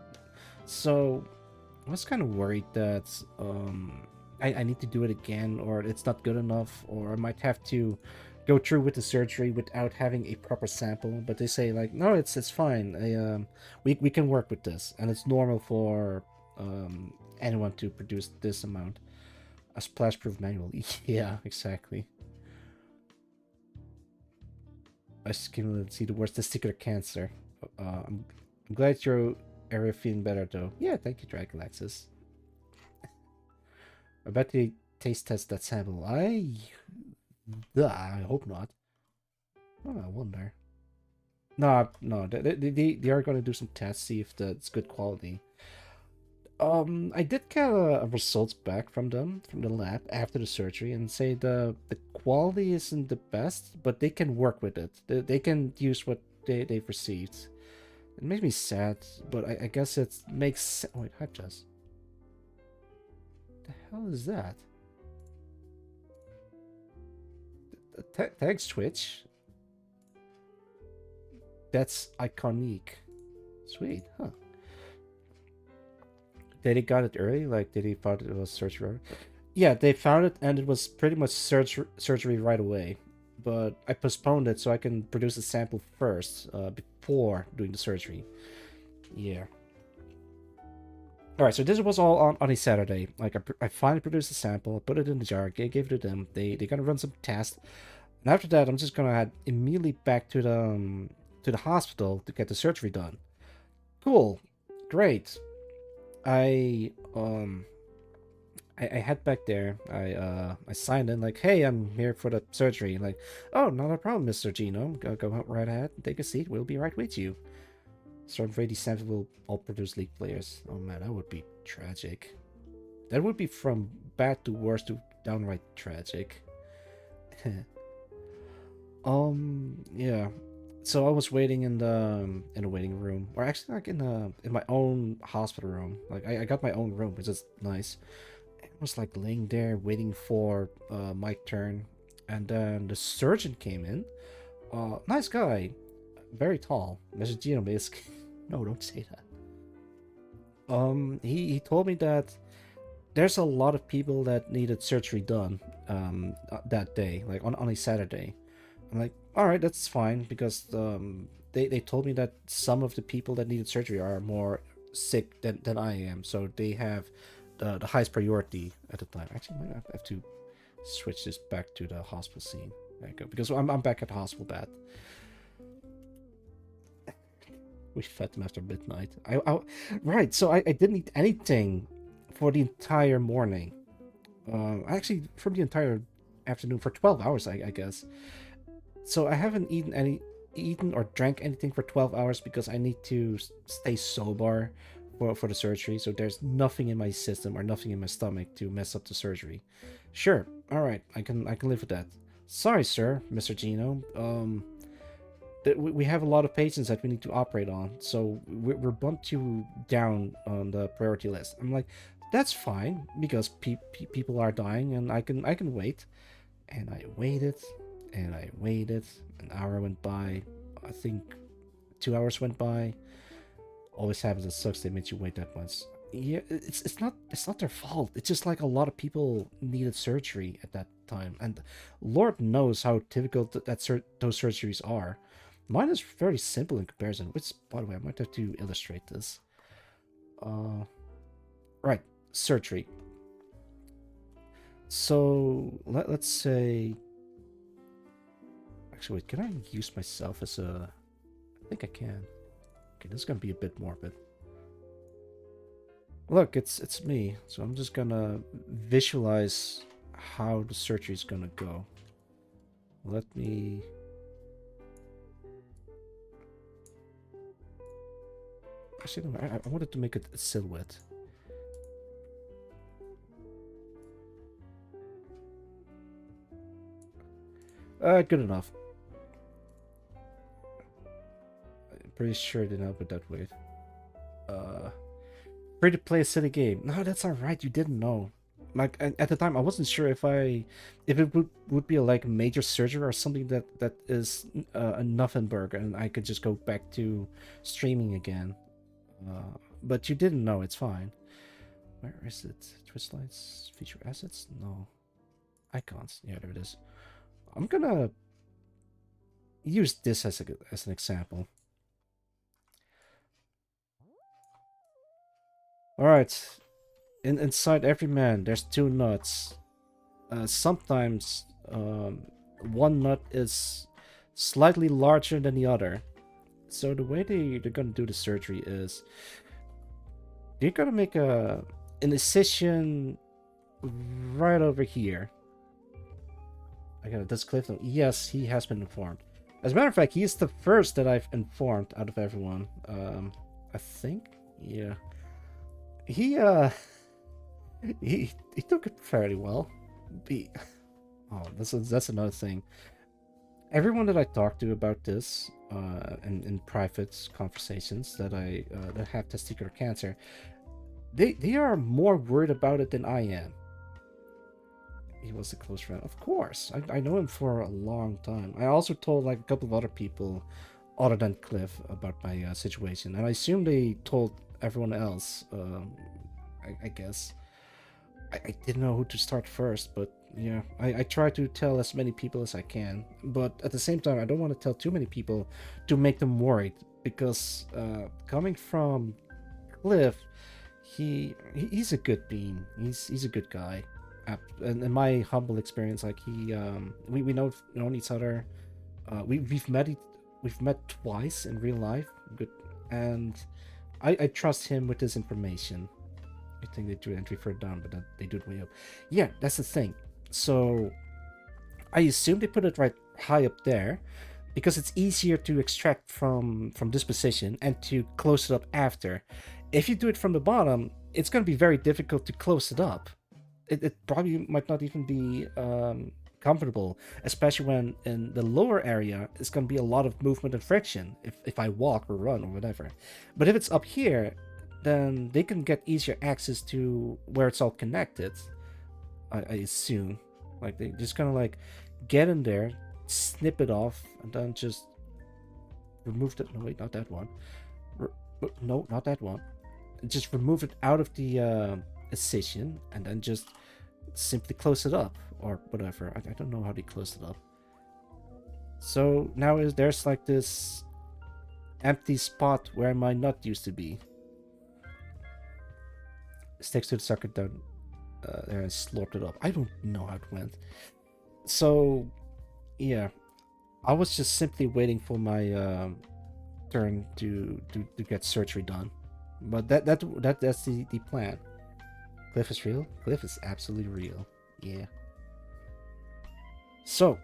So I was kind of worried that I need to do it again, or it's not good enough, or I might have to go through with the surgery without having a proper sample, but they say like, no, it's fine. We can work with this, and it's normal for anyone to produce this amount. A splash proof manually. Yeah, exactly. I just came to see the worst testicular cancer. I'm glad your area feeling better though. Yeah, thank you, Dragalaxis. I bet they taste test that sample. I hope not. Oh, I wonder. No, no, they are gonna do some tests, see if it's good quality. I did get results back from them from the lab after the surgery, and say the quality isn't the best, but they can work with it. They can use what they've received. It makes me sad, but I guess it makes wait, hi Jess. The hell is that? Thanks, Twitch. That's iconic. Sweet, huh? They got it early, like they thought it was surgery. Yeah, they found it and it was pretty much surgery right away. But I postponed it so I can produce a sample first before doing the surgery. Yeah. All right, so this was all on a Saturday. Like I finally produced a sample, put it in the jar, gave it to them. They gonna run some tests, and after that, I'm just gonna head immediately back to the hospital to get the surgery done. Cool, great. I I head back there. I signed in like, hey, I'm here for the surgery. Like, oh, not a problem, Mr. Genome. Go right ahead, take a seat. We'll be right with you. So I'm afraid these samples will all produce league players. Oh man, that would be tragic. That would be from bad to worse to downright tragic. Yeah. So I was waiting in the waiting room, or actually like in my own hospital room. Like I got my own room, which is nice. I was like laying there waiting for my turn, and then the surgeon came in. Nice guy, very tall. Mr. Genomisk. No, don't say that. He told me that there's a lot of people that needed surgery done that day, like on a Saturday. I'm like, all right, that's fine because they told me that some of the people that needed surgery are more sick than I am, so they have the highest priority at the time. Actually, I might have to switch this back to the hospital scene. There you go, because I'm back at the hospital bed. We fed them after midnight. Right, so I didn't eat anything for the entire morning. Actually, from the entire afternoon for 12 hours, I guess. So I haven't eaten or drank anything for 12 hours because I need to stay sober for the surgery. So there's nothing in my system or nothing in my stomach to mess up the surgery. Sure, all right, I can live with that. Sorry, sir, Mr. Gino. We have a lot of patients that we need to operate on, so we're bumped you down on the priority list. I'm like, that's fine because people are dying and I can wait. And I waited and I waited. An hour went by. I think 2 hours went by. Always happens. It sucks. They made you wait that much. Yeah, it's not their fault. It's just like a lot of people needed surgery at that time, and Lord knows how difficult those surgeries are. Mine is very simple in comparison. Which, by the way, I might have to illustrate this. Right, surgery. So let's say. Actually, wait, can I use myself as a... I think I can. Okay, this is gonna be a bit morbid. Look, it's me. So I'm just gonna visualize how the surgery is gonna go. Let me... Actually, no, I wanted to make it a silhouette. Good enough. I'm pretty sure it didn't help it that way. Free to play a silly game. No, that's alright, you didn't know. Like, at the time, I wasn't sure if it would be a, like, major surgery or something that is a Nuffenberg and I could just go back to streaming again. But you didn't know, it's fine. Where is it? Twist lights, feature assets? No. Icons. Yeah, there it is. I'm gonna use this as an example. All right, inside every man, there's two nuts. Sometimes one nut is slightly larger than the other. So the way they're gonna do the surgery is they're gonna make an incision right over here. I got it. Does Cliff know? Yes, he has been informed. As a matter of fact, he is the first that I've informed out of everyone. I think. Yeah. He he took it fairly well. He, oh, that's another thing. Everyone that I talk to about this, in private conversations that have testicular cancer, they are more worried about it than I am. He was a close friend, of course. I know him for a long time. I also told like a couple of other people, other than Cliff, about my situation, and I assume they told everyone else. I guess. I didn't know who to start first, but yeah, I try to tell as many people as I can. But at the same time, I don't want to tell too many people to make them worried because coming from Cliff, he's a good being. He's a good guy. And in my humble experience, like we know known each other. We've met twice in real life. Good, and I trust him with this information. I think they do entry further down, but then they do it way up. Yeah, that's the thing. So I assume they put it right high up there because it's easier to extract from this position and to close it up after. If you do it from the bottom, it's going to be very difficult to close it up. It probably might not even be comfortable, especially when in the lower area it's going to be a lot of movement and friction if I walk or run or whatever. But if it's up here, then they can get easier access to where it's all connected. I assume, like they just kind of like get in there, snip it off, and then just remove the. No, wait, not that one. No, not that one. Just remove it out of the incision, and then just simply close it up or whatever. I don't know how they close it up. So now there's like this empty spot where my nut used to be. Sticks to the socket down there and slurped it up. I don't know how it went. So yeah, I was just simply waiting for my turn to get surgery done. But that's the plan. Cliff is real. Cliff is absolutely real. Yeah. So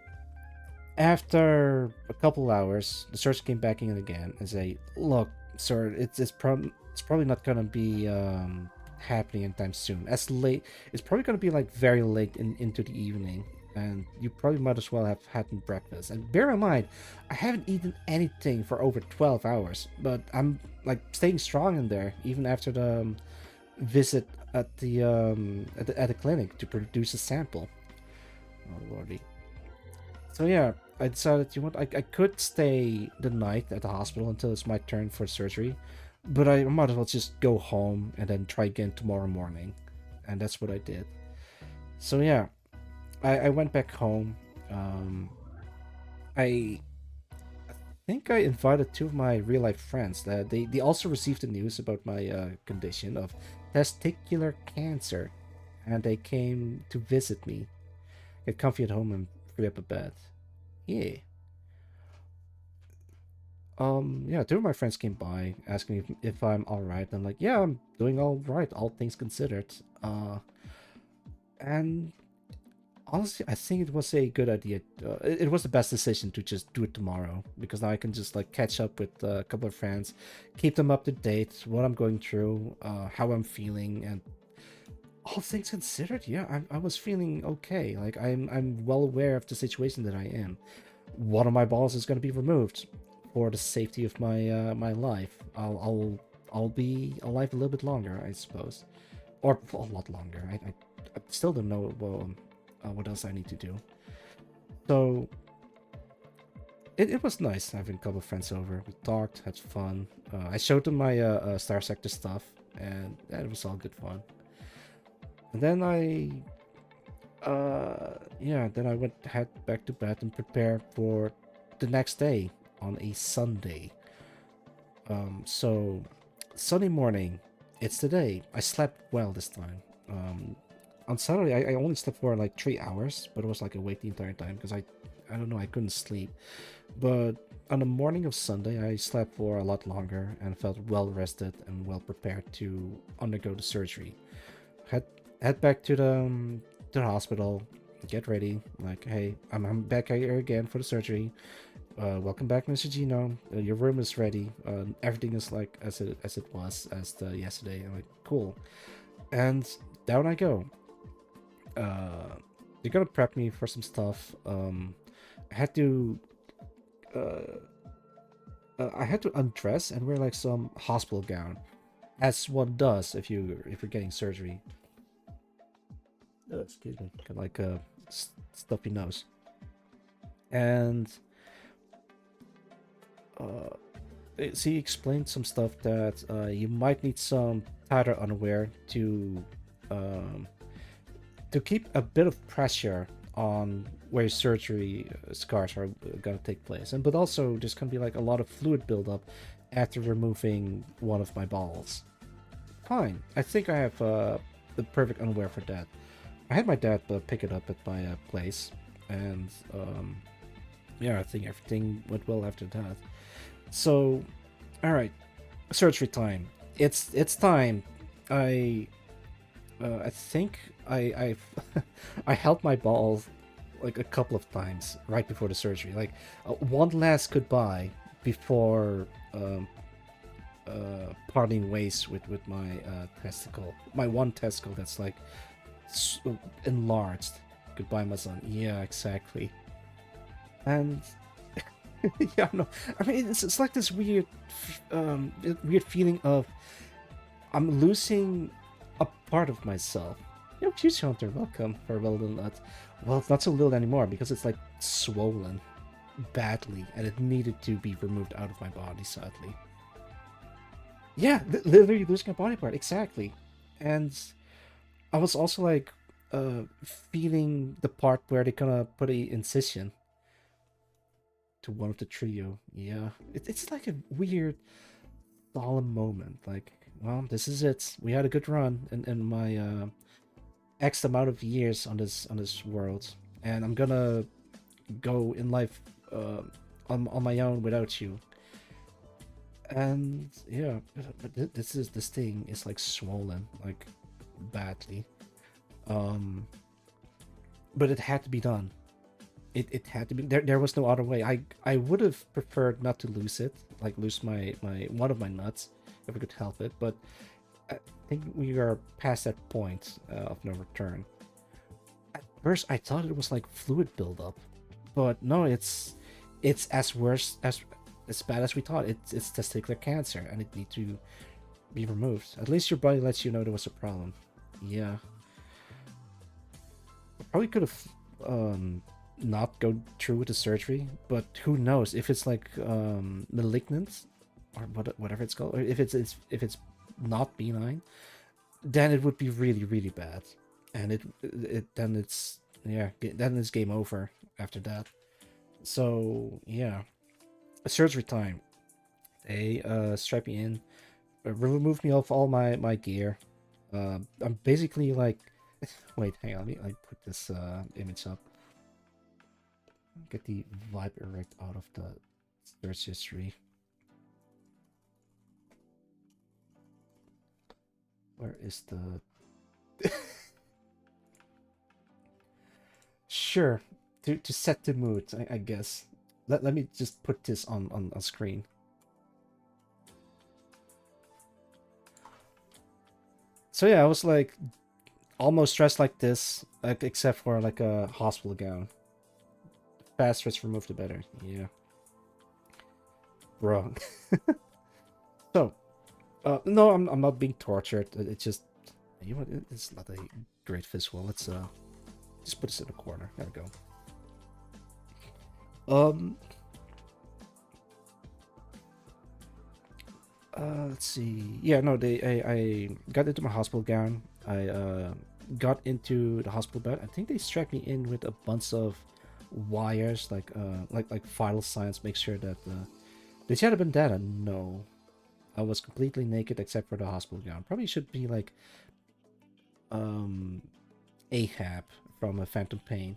after a couple hours, the surgeon came back in again and say, "Look, sir, it's probably not gonna be happening anytime soon. As late, it's probably gonna be like very late into the evening, and you probably might as well have had breakfast. And bear in mind, I haven't eaten anything for over 12 hours, but I'm like staying strong in there even after the visit at the clinic to produce a sample. Oh lordy. So yeah, I decided I could stay the night at the hospital until it's my turn for surgery, but I might as well just go home and then try again tomorrow morning, and that's what I did. So yeah, I went back home. I think I invited two of my real life friends that they also received the news about my condition of testicular cancer, and they came to visit me, get comfy at home, and free up a bed. Yeah. Yeah, two of my friends came by asking if I'm all right. I'm like, yeah, I'm doing all right, all things considered. And honestly, I think it was a good idea. It was the best decision to just do it tomorrow because now I can just like catch up with a couple of friends, keep them up to date, what I'm going through, how I'm feeling, and all things considered, yeah, I was feeling okay. Like I'm well aware of the situation that I am. One of my balls is going to be removed for the safety of my life. I'll be alive a little bit longer, I suppose, or a lot longer. I still don't know what else I need to do. So it was nice having a couple of friends over. We talked, had fun. I showed them my Star Sector stuff, and yeah, it was all good fun. And then then I went head back to bed and prepare for the next day on a Sunday. So Sunday morning, it's the day. I slept well this time. On Saturday, I only slept for like 3 hours, but it was like awake the entire time because I don't know, I couldn't sleep. But on the morning of Sunday, I slept for a lot longer and felt well rested and well prepared to undergo the surgery. Head head back to the hospital, get ready. Like, hey, I'm back here again for the surgery. Welcome back, Mr. Gino. Your room is ready. Everything is like as it was as the yesterday. I'm like, cool. And down I go. They're gonna prep me for some stuff. I had to I had to undress and wear like some hospital gown, as one does if you're getting surgery. Excuse me, got like a stuffy nose. And uh, she explained some stuff that you might need some tighter underwear um, to keep a bit of pressure on where surgery scars are gonna take place, and but also there's gonna be like a lot of fluid buildup after removing one of my balls. Fine, I think I have the perfect underwear for that. I had my dad pick it up at my place, and yeah, I think everything went well after that. So, all right, surgery time. It's time. I I think I I held my balls like a couple of times right before the surgery. Like one last goodbye before parting ways with my testicle, my one testicle that's like enlarged. Goodbye, my son. Yeah, exactly. And yeah, no, I mean it's like this weird feeling of I'm losing a part of myself. Yo, Cheese Hunter, welcome for a little nut. Well, it's not so little anymore because it's like swollen badly and it needed to be removed out of my body, sadly. Yeah, literally losing a body part, exactly. And I was also like feeling the part where they're gonna put a incision to one of the trio. Yeah, it's like a weird solemn moment. Like, well, this is it. We had a good run in my X amount of years on this world, and I'm gonna go in life on my own without you. And yeah, but this thing is like swollen like badly. Um, but it had to be done. It had to be. There was no other way. I would have preferred not to lose it, like lose my one of my nuts if I could help it. But I think we are past that point of no return. At first, I thought it was like fluid buildup, but no, it's as worse as bad as we thought. It's testicular cancer, and it needs to be removed. At least your body lets you know there was a problem. Yeah, probably could have not go through with the surgery, but who knows if it's like malignant or whatever it's called, or if it's not benign, then it would be really bad, and it then it's yeah then it's game over after that. So yeah, surgery time. They strap me in, remove me off all my gear. I'm basically like, wait, hang on, let me put this image up. Get the vibe erect out of the search history. Where is the sure, to set the mood, I guess. Let me just put this on a screen. So yeah, I was like almost dressed like this, like except for like a hospital gown. The faster it's removed, the better. Yeah, bro. So, no, I'm not being tortured. It's just, you know, it's not a great visual. Let's just put this in the corner. There we go. Um, let's see. Yeah, no, I got into my hospital gown. I got into the hospital bed. I think they strapped me in with a bunch of wires, like vital signs, make sure that did she have a bandana? No. I was completely naked except for the hospital gown. Probably should be like um Ahab from a Phantom Pain.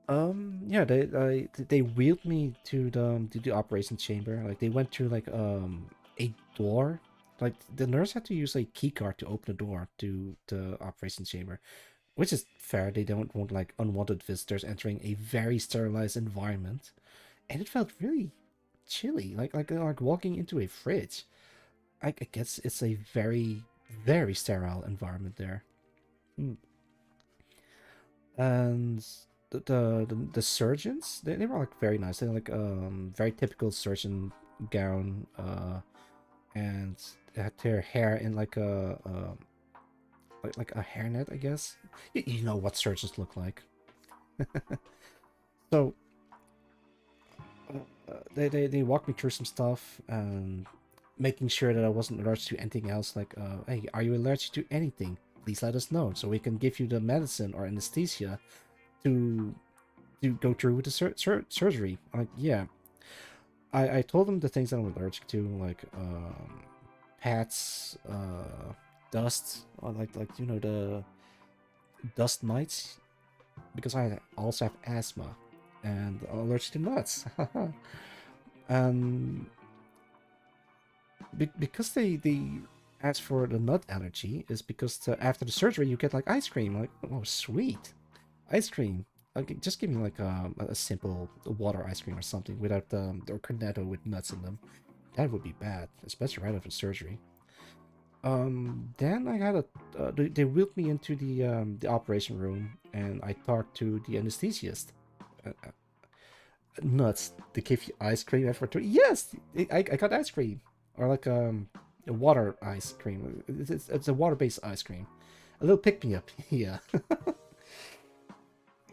Yeah, they wheeled me to the operation chamber. Like they went through like a door. Like the nurse had to use a key card to open the door to the operation chamber, which is fair. They don't want like unwanted visitors entering a very sterilized environment, and it felt really chilly, like walking into a fridge. I guess it's a very sterile environment there. Mm. And the surgeons, they were like very nice. They like very typical surgeon gown, and they had their hair in like like a hairnet, I guess. You know what surgeons look like. So they walked me through some stuff and making sure that I wasn't allergic to anything else. Like, hey, are you allergic to anything? Please let us know so we can give you the medicine or anesthesia to go through with the surgery. I'm like, yeah. I told them the things that I'm allergic to, like pets, dust, or like you know the dust mites, because I also have asthma and allergic to nuts. And because they asked for the nut allergy is because after the surgery you get like ice cream. Like, oh sweet, ice cream. Like, just give me like a simple water ice cream or something without or cornetto with nuts in them. That would be bad, especially right after surgery. Then I had they wheeled me into the operation room, and I talked to the anesthesiast. Nuts. They give you ice cream after two. Yes, I got ice cream, or like a water ice cream. It's a water-based ice cream, a little pick me up. Yeah.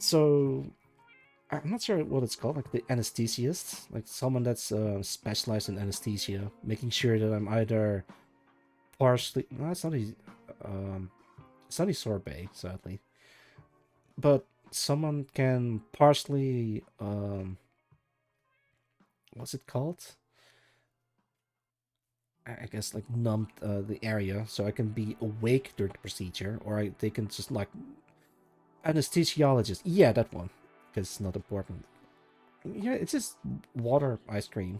So I'm not sure what it's called, like the anesthesiast, like someone that's specialized in anesthesia, making sure that I'm either partially. No, um, it's not a sorbet, sadly, but someone can partially what's it called? I guess like numb the area so I can be awake during the procedure, or they can just like anesthesiologist. Yeah, that one, because it's not important. Yeah, it's just water ice cream.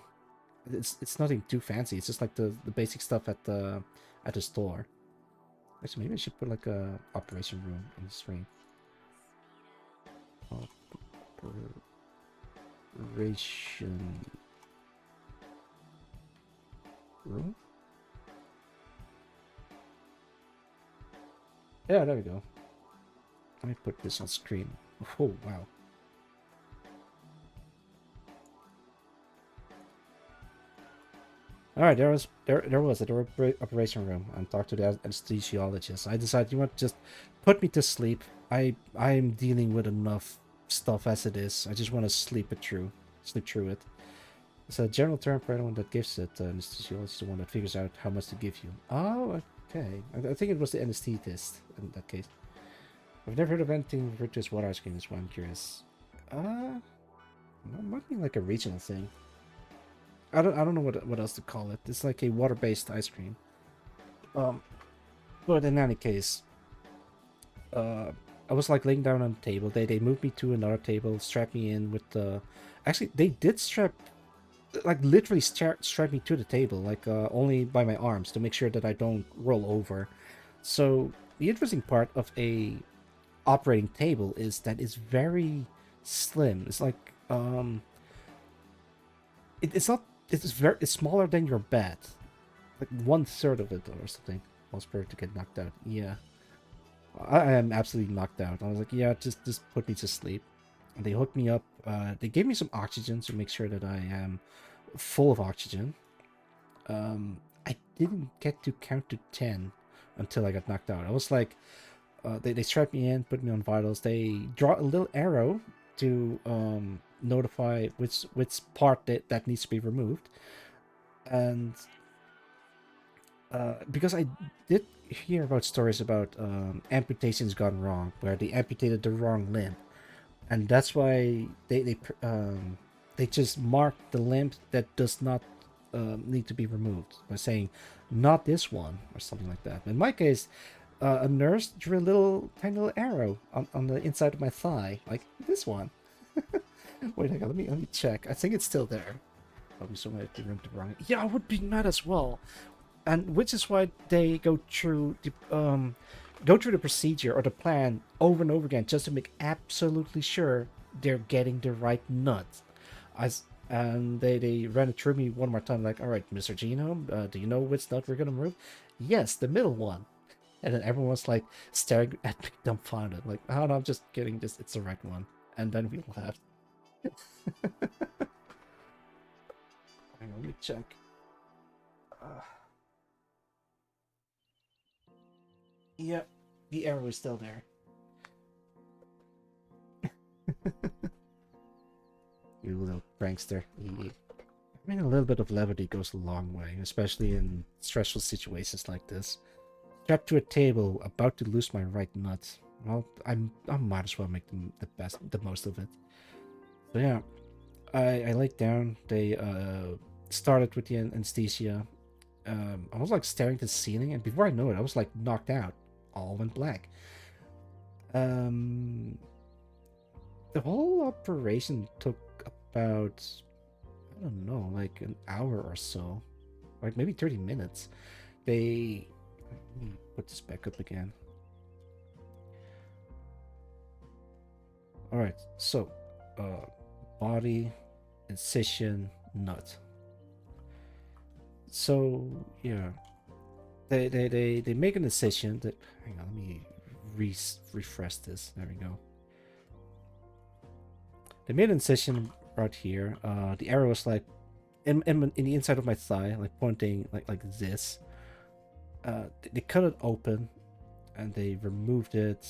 It's nothing too fancy. It's just like the basic stuff at the store. Actually, maybe I should put like a operation room in the screen. Operation room. Yeah, there we go. Let me put this on screen. Oh wow. All right, there was it. The operation room, and talked to the anesthesiologist. I decided, you want just put me to sleep. I'm dealing with enough stuff as it is. I just want to sleep through it. It's a general term for anyone that gives it. Anesthesiologist is the one that figures out how much to give you. Oh, okay. I think it was the anesthetist in that case. I've never heard of anything referred to as water ice cream. That's why I'm curious. Might be like a regional thing. I don't know what else to call it. It's like a water-based ice cream. Um, but in any case, I was like laying down on the table. They moved me to another table, strapped me in with the. Actually, they did like literally strap me to the table, like only by my arms to make sure that I don't roll over. So the interesting part of a operating table is that it's very slim. It's like it's not. It's smaller than your bed, like 1/3 of it or something. I was prepared to get knocked out. Yeah, I am absolutely knocked out. I was like, yeah, just put me to sleep. And they hooked me up. They gave me some oxygen to make sure that I am full of oxygen. I didn't get to count to 10 until I got knocked out. I was like, they strapped me in, put me on vitals. They draw a little arrow to notify which part that needs to be removed. And because I did hear about stories about amputations gone wrong, where they amputated the wrong limb, and that's why they just mark the limb that does not need to be removed by saying not this one or something like that. In my case, a nurse drew a little tiny little arrow on the inside of my thigh, like this one. Wait, hang on, let me check. I think it's still there. Probably somewhere to room to wrong. Yeah, I would be mad as well, and which is why they go through the procedure or the plan over and over again just to make absolutely sure they're getting the right nut. And they ran it through me one more time, like, all right, Mr. Genome, do you know which nut we're gonna remove? Yes, the middle one. And then everyone was like staring at me dumbfounded, like, oh no, I'm just kidding, just it's the right one. And then we laughed. Hang on, let me check. Yep, the arrow is still there. You little prankster. I mean, a little bit of levity goes a long way, especially in stressful situations like this. Strapped to a table, about to lose my right nut. Well, I might as well make the most of it. So yeah, I laid down. They started with the anesthesia. I was like staring at the ceiling, and before I know it, I was like knocked out. All went black. Um, the whole operation took about, I don't know, like an hour or so, like maybe 30 minutes. They Let me put this back up again. All right, so body, incision, nut. So yeah, they make an incision that. Hang on, let me refresh this. There we go. They made an incision right here. The arrow was like in the inside of my thigh, like pointing like this. They cut it open, and they removed it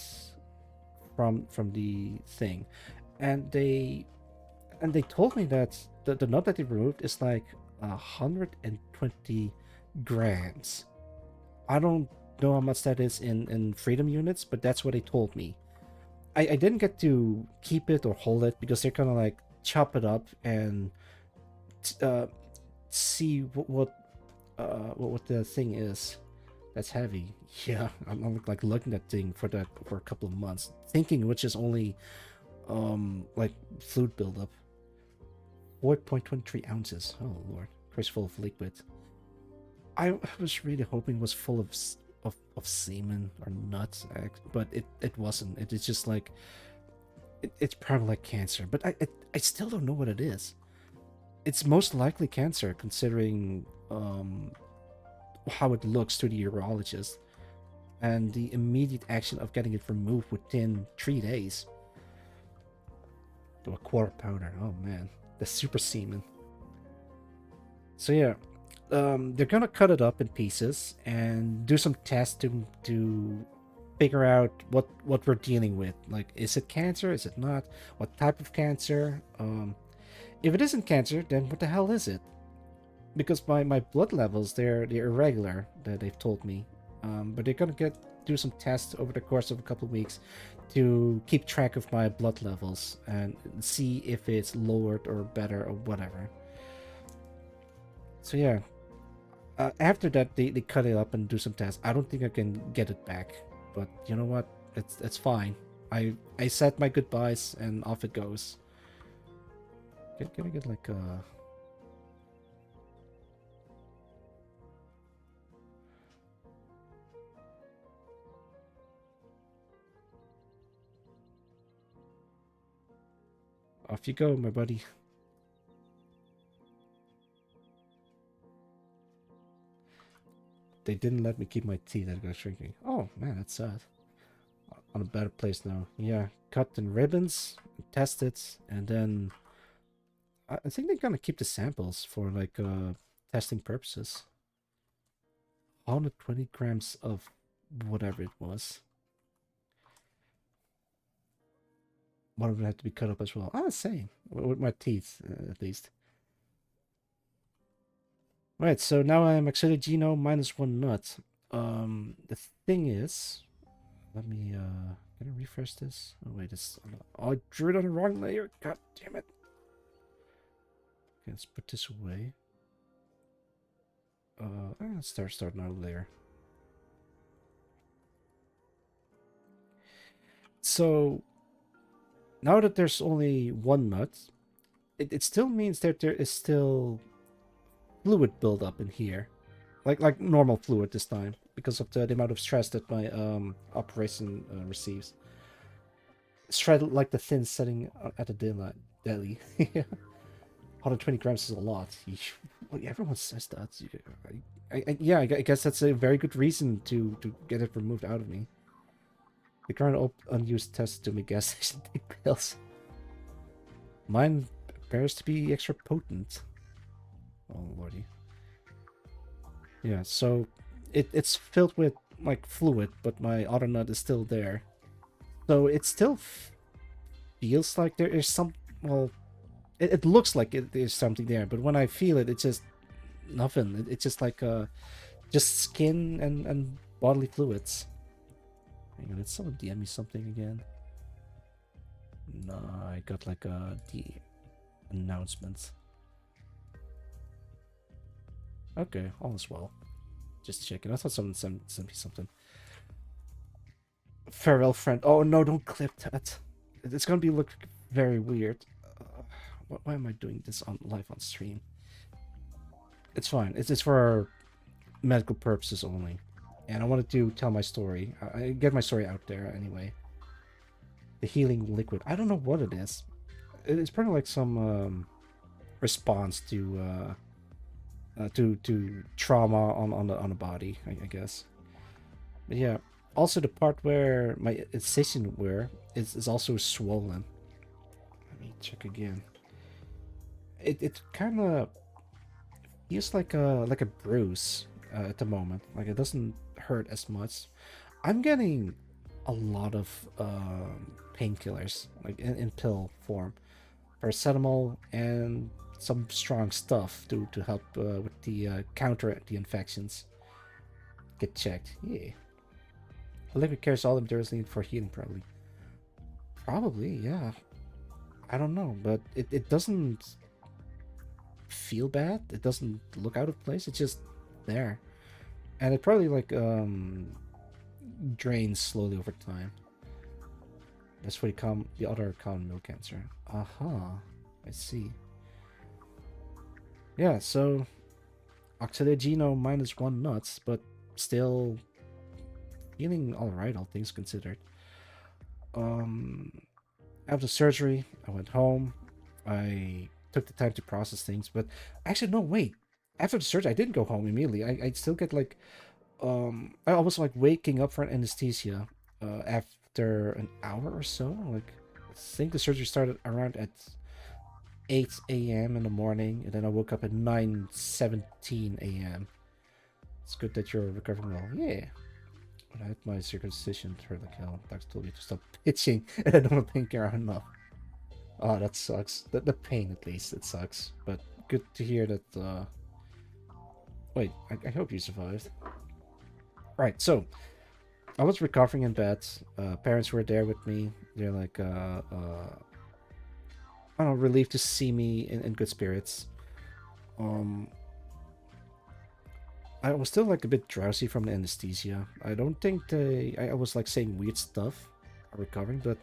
from the thing, and they told me that the nut that they removed is like 120 grams. I don't know how much that is in freedom units, but that's what they told me. I didn't get to keep it or hold it because they're gonna like chop it up and uh, see what the thing is that's heavy. Yeah, I'm like looking at thing for a couple of months, thinking which is only like fluid buildup. 4.23 ounces. Oh lord, Chris, full of liquid. I was really hoping it was full of of semen or nuts, but it wasn't. It's just like it's probably like cancer, but I still don't know what it is. It's most likely cancer, considering how it looks to the urologist, and the immediate action of getting it removed within 3 days. To a quarter pounder. Oh man, the super semen. So yeah, they're gonna cut it up in pieces and do some tests to figure out what we're dealing with. Like, is it cancer? Is it not? What type of cancer? If it isn't cancer, then what the hell is it? Because my blood levels, they're irregular, that they've told me. But they're gonna do some tests over the course of a couple of weeks to keep track of my blood levels and see if it's lowered or better or whatever. So yeah, after that they cut it up and do some tests. I don't think I can get it back, but you know what? It's fine. I said my goodbyes and off it goes. Can I get like a off you go, my buddy. They didn't let me keep my teeth that got shrinking. Oh man, that's sad. On a better place now. Yeah, cut in ribbons, test it, and then I think they're gonna keep the samples for like testing purposes. 120 grams of whatever it was. One of them had to be cut up as well. Ah, same with my teeth at least. Right, so now I'm excited Geno minus one nut. The thing is, let me can I refresh this? Oh wait, this oh, I drew it on the wrong layer. God damn it. Okay, let's put this away. Let's start another layer. So now that there's only one nut, it still means that there is still fluid buildup in here, like normal fluid this time, because of the amount of stress that my operation receives. Shredded like the thin setting at the deli. 120 grams is a lot. Well, everyone says that. Yeah, I guess that's a very good reason to get it removed out of me. The current unused test to me gas station take pills. Mine appears to be extra potent. Oh lordy. Yeah, so it's filled with like fluid, but my other nut is still there. So it still feels like there is some. Well, it looks like there's something there, but when I feel it, it's just nothing. It's just like just skin and bodily fluids. Hang on, did someone DM me something again? No, I got like the announcement. Okay, all is well. Just checking. I thought someone sent me something. Farewell, friend. Oh no, don't clip that. It's gonna be look very weird. Why am I doing this on live on stream? It's fine. It's for medical purposes only, and I wanted to tell my story. I get my story out there anyway. The healing liquid. I don't know what it is. It's probably like some response to trauma on the body, I guess. But yeah, also the part where my incision were is also swollen. Let me check again. It kind of feels like a bruise at the moment. Like it doesn't hurt as much. I'm getting a lot of painkillers, like in pill form, paracetamol and some strong stuff to help with the counter the infections. Get checked. Yeah. The liquid carries all the materials needed for healing, probably. Probably, yeah. I don't know, but it doesn't feel bad. It doesn't look out of place. It's just there. And it probably like drains slowly over time. That's for the other common milk cancer. Aha. I see. Yeah, so Auxilia Geno -1 nuts, but still feeling alright, all things considered. After surgery, I went home. I took the time to process things, but actually, no, wait. After the surgery, I didn't go home immediately. I still get like, I was like waking up for an anesthesia after an hour or so. Like, I think the surgery started around at 8 a.m. in the morning, and then I woke up at 9:17 a.m. It's good that you're recovering well. Yeah. When I had my circumcision, it hurt like hell. Doctor told me to stop itching, and I don't think you're enough. Oh, that sucks. The pain, at least, it sucks. But good to hear that, wait, I hope you survived. Right, so, I was recovering in bed. Parents were there with me. They're like, I don't know, relieved to see me in good spirits. I was still like a bit drowsy from the anesthesia. I don't think I was like saying weird stuff recovering, but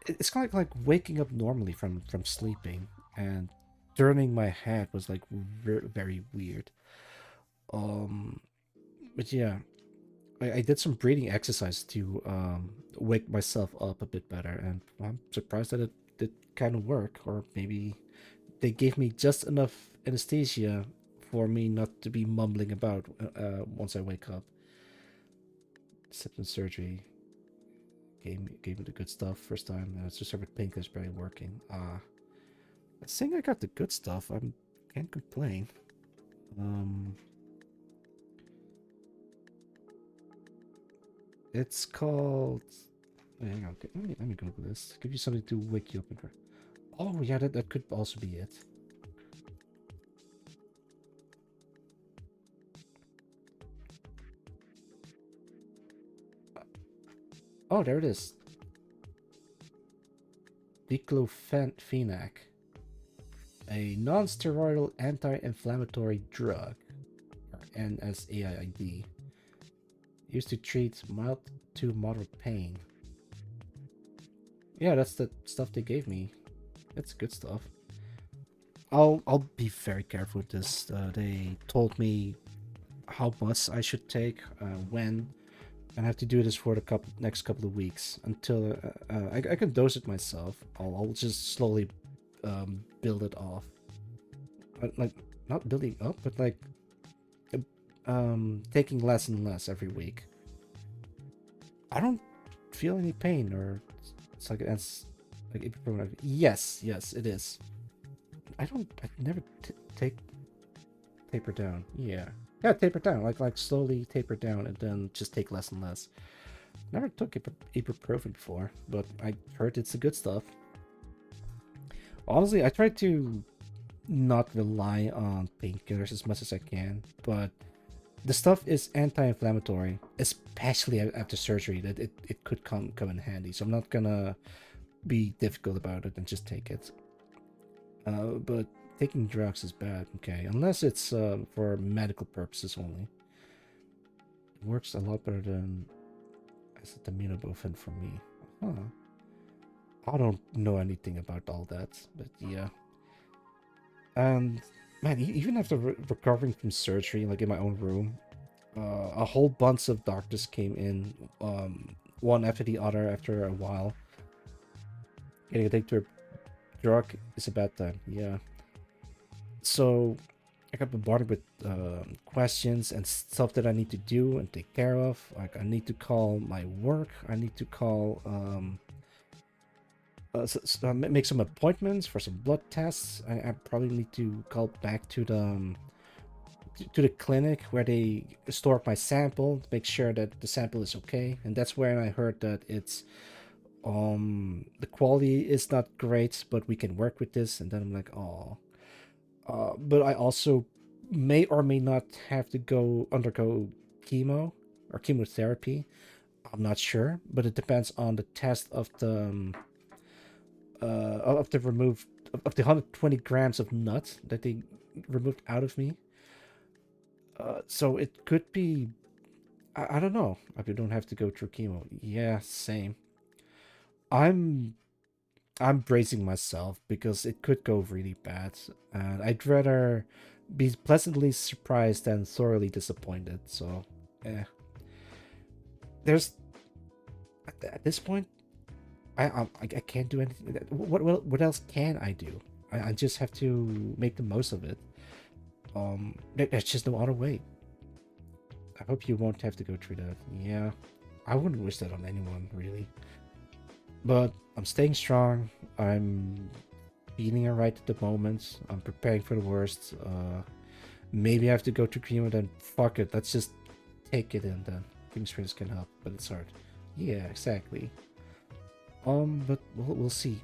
it's kind of like waking up normally from sleeping, and turning my head was like very weird. Um, but yeah, I did some breathing exercise to wake myself up a bit better, and I'm surprised that it did kind of work, or maybe they gave me just enough anesthesia for me not to be mumbling about once I wake up. Septum surgery gave me the good stuff first time. It's just with painkillers barely working. I think I got the good stuff. I can't complain. It's called. Wait, hang on. Let me Google this. Give you something to wake you up and. Oh yeah, that could also be it. Oh, there it is. Diclofenac, a non-steroidal anti-inflammatory drug, or NSAID, used to treat mild to moderate pain. Yeah, that's the stuff they gave me. It's good stuff. I'll be very careful with this. They told me how much I should take, when, and I have to do this for the next couple of weeks until I can dose it myself. I'll just slowly build it off. Like, not building up, but like taking less and less every week. I don't feel any pain, or it's like ibuprofen. Yes, it is. I never take taper down. Yeah, taper down. Like slowly taper down, and then just take less and less. Never took ibuprofen before, but I heard it's the good stuff. Honestly, I try to not rely on painkillers as much as I can, but the stuff is anti-inflammatory, especially after surgery. That it could come in handy. So I'm not gonna be difficult about it and just take it. But taking drugs is bad. Okay, unless it's for medical purposes only. It works a lot better than acetaminophen for me. Huh. I don't know anything about all that, but yeah. And man, even after recovering from surgery, like in my own room, a whole bunch of doctors came in, one after the other after a while. Getting addicted to a drug is a bad time, yeah. So I got bombarded with questions and stuff that I need to do and take care of. Like, I need to call my work. I need to call make some appointments for some blood tests. I probably need to call back to the clinic where they store my sample to make sure that the sample is okay. And that's where I heard that it's the quality is not great, but we can work with this. And then I'm like, oh. But I also may or may not have to undergo chemo or chemotherapy. I'm not sure, but it depends on the test of the removed of the 120 grams of nuts that they removed out of me. So it could be, I don't know. I don't have to go through chemo. Yeah, same. I'm bracing myself because it could go really bad, and I'd rather be pleasantly surprised than thoroughly disappointed. So, there's at this point, I can't do anything. What else can I do? I just have to make the most of it. There's just no other way. I hope you won't have to go through that. Yeah, I wouldn't wish that on anyone, really. But I'm staying strong. I'm feeling alright at the moment. I'm preparing for the worst. Maybe I have to go to chemo, then fuck it. Let's just take it in then. Chemo experience can help, but it's hard. Yeah, exactly. But we'll see.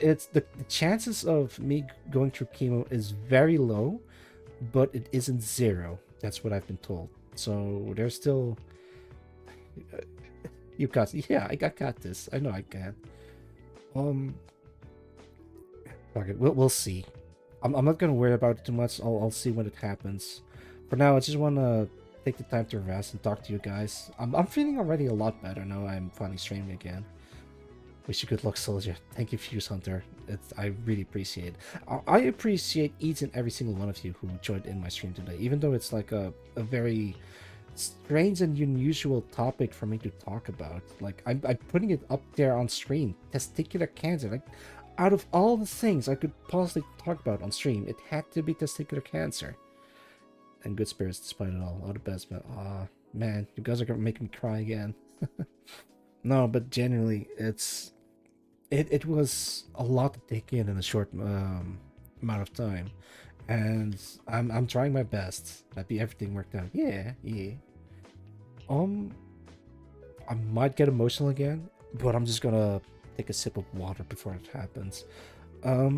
It's the chances of me going through chemo is very low, but it isn't zero. That's what I've been told. So there's still. You got, yeah, I got this. I know I can. Fuck it. We'll see. I'm not gonna worry about it too much. I'll see when it happens. For now, I just wanna take the time to rest and talk to you guys. I'm feeling already a lot better now. I'm finally streaming again. Wish you good luck, Soldier. Thank you, Fuse Hunter. I really appreciate it. I appreciate each and every single one of you who joined in my stream today, even though it's like a very strange and unusual topic for me to talk about. Like, I'm putting it up there on stream. Testicular cancer. Like, out of all the things I could possibly talk about on stream, it had to be testicular cancer. And good spirits despite it all. All the best, man. Aw, man, you guys are gonna make me cry again. No, but genuinely, it was a lot to take in a short amount of time, and I'm trying my best. Maybe everything worked out. Yeah. I might get emotional again, but I'm just gonna take a sip of water before it happens. I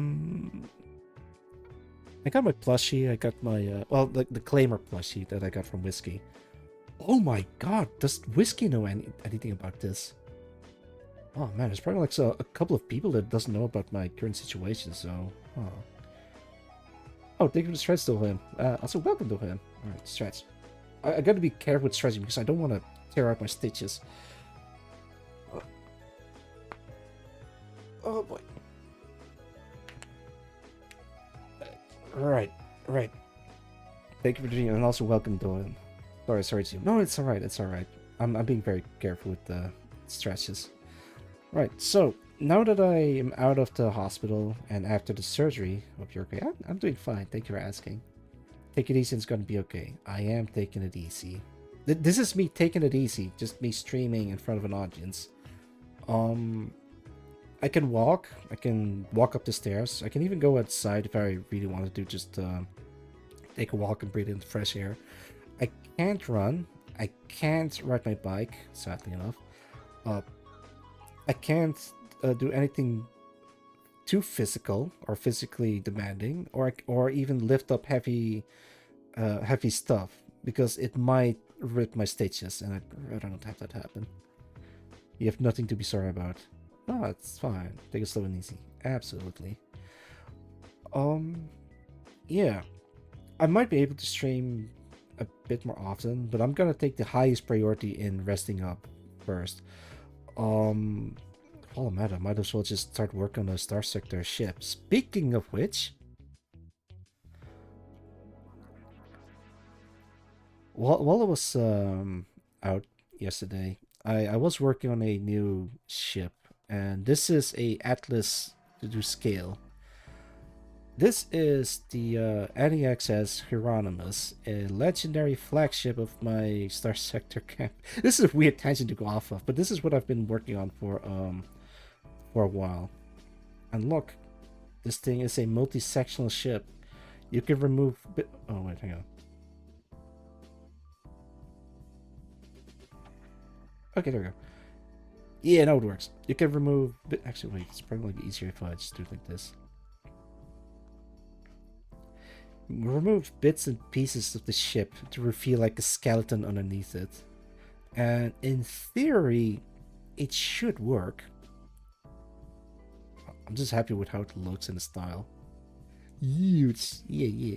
got my plushie. I got my the Claimer plushie that I got from Whiskey. Oh my god, does Whiskey know anything about this? Oh man, there's probably like a couple of people that doesn't know about my current situation, so... Oh, oh thank you for the stretch to him. Also, welcome to him. Alright, stretch. I gotta be careful with stretching because I don't want to tear out my stitches. Oh, oh boy. Right, right. Thank you for doing it, and also welcome to him. Sorry to you. No, it's alright, it's alright. I'm being very careful with the stretches. Right, so now that I am out of the hospital and after the surgery, hope you're okay. I'm doing fine. Thank you for asking. Take it easy. It's gonna be okay. I am taking it easy. This is me taking it easy. Just me streaming in front of an audience. I can walk. I can walk up the stairs. I can even go outside if I really want to do. Just take a walk and breathe in the fresh air. I can't run. I can't ride my bike. Sadly enough. I can't do anything too physical or physically demanding, or even lift up heavy stuff because it might rip my stitches, and I don't have that happen. You have nothing to be sorry about. No, it's fine. Take it slow and easy. Absolutely. Yeah, I might be able to stream a bit more often, but I'm gonna take the highest priority in resting up first. Follow meta. Might as well just start work on a Star Sector ship. Speaking of which, while I was out yesterday, I was working on a new ship, and this is a Atlas to do scale. This is the NEXS Hieronymus, a legendary flagship of my Star Sector camp. This is a weird tangent to go off of, but this is what I've been working on for a while. And look, this thing is a multi-sectional ship. You can remove oh wait, hang on. Okay, there we go. Yeah, no, it works. You can remove actually wait, it's probably easier if I just do it like this. Remove bits and pieces of the ship to reveal like a skeleton underneath it. And in theory, it should work. I'm just happy with how it looks and the style. Huge. Yeah.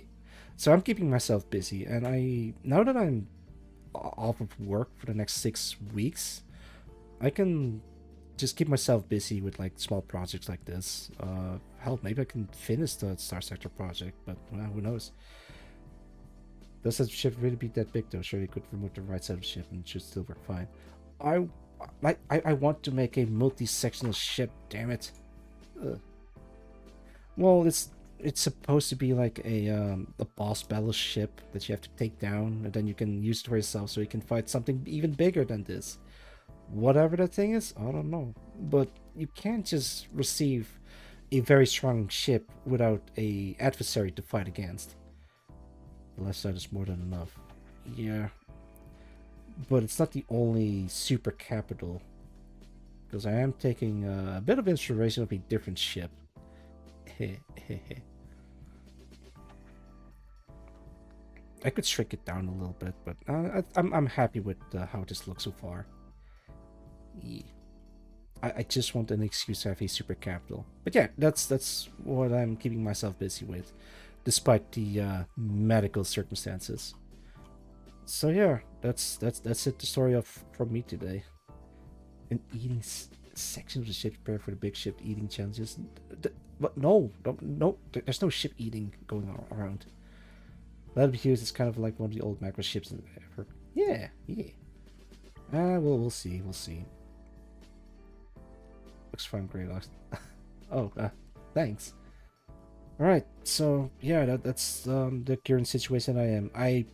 So I'm keeping myself busy, and now that I'm off of work for the next 6 weeks, I can just keep myself busy with like small projects like this. Hell, maybe I can finish the Star Sector project, but well, who knows? Does that ship really be that big though? Sure, you could remove the right side of the ship and it should still work fine. I want to make a multi-sectional ship. Damn it. Ugh. Well, it's supposed to be like a boss battle ship that you have to take down, and then you can use it for yourself, so you can fight something even bigger than this. Whatever that thing is, I don't know. But you can't just receive a very strong ship without a adversary to fight against. The left side is more than enough. Yeah. But it's not the only super capital. Because I am taking a bit of inspiration of a different ship. I could shrink it down a little bit, but I'm happy with how this looks so far. Yeah. I just want an excuse to have a super capital. But yeah, that's what I'm keeping myself busy with, despite the medical circumstances. So yeah, that's it. The story from me today. An eating section of the ship prepare for the big ship eating challenges. But no, there's no ship eating going around. That'll be used as kind of like one of the old macro ships ever. Yeah. Well, we'll see. Looks fine, great. Oh, thanks. All right, so yeah, that's the current situation I am. I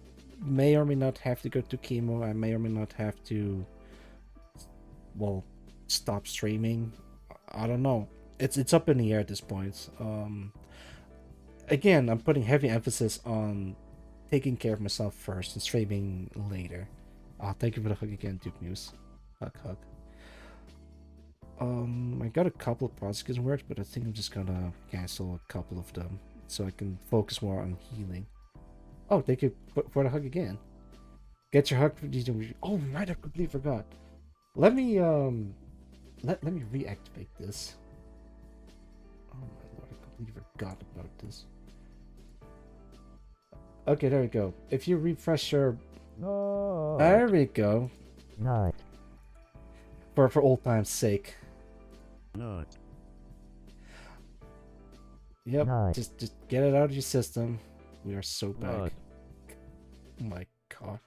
may or may not have to go to chemo. I may or may not have to, well, stop streaming. I don't know. It's up in the air at this point. Again, I'm putting heavy emphasis on taking care of myself first and streaming later. Thank you for the hug again, Duke News. Hug. I got a couple of projects in work, but I think I'm just gonna cancel a couple of them so I can focus more on healing. Oh, thank you for the hug again. Get your hug for DJ. Oh, right, I completely forgot. Let me Let me reactivate this. Oh my lord, I completely forgot about this. Okay, there we go. If you refresh your... No. There we go. No. For old time's sake. No. Yep, No. just get it out of your system. We are so back. No. Oh my god.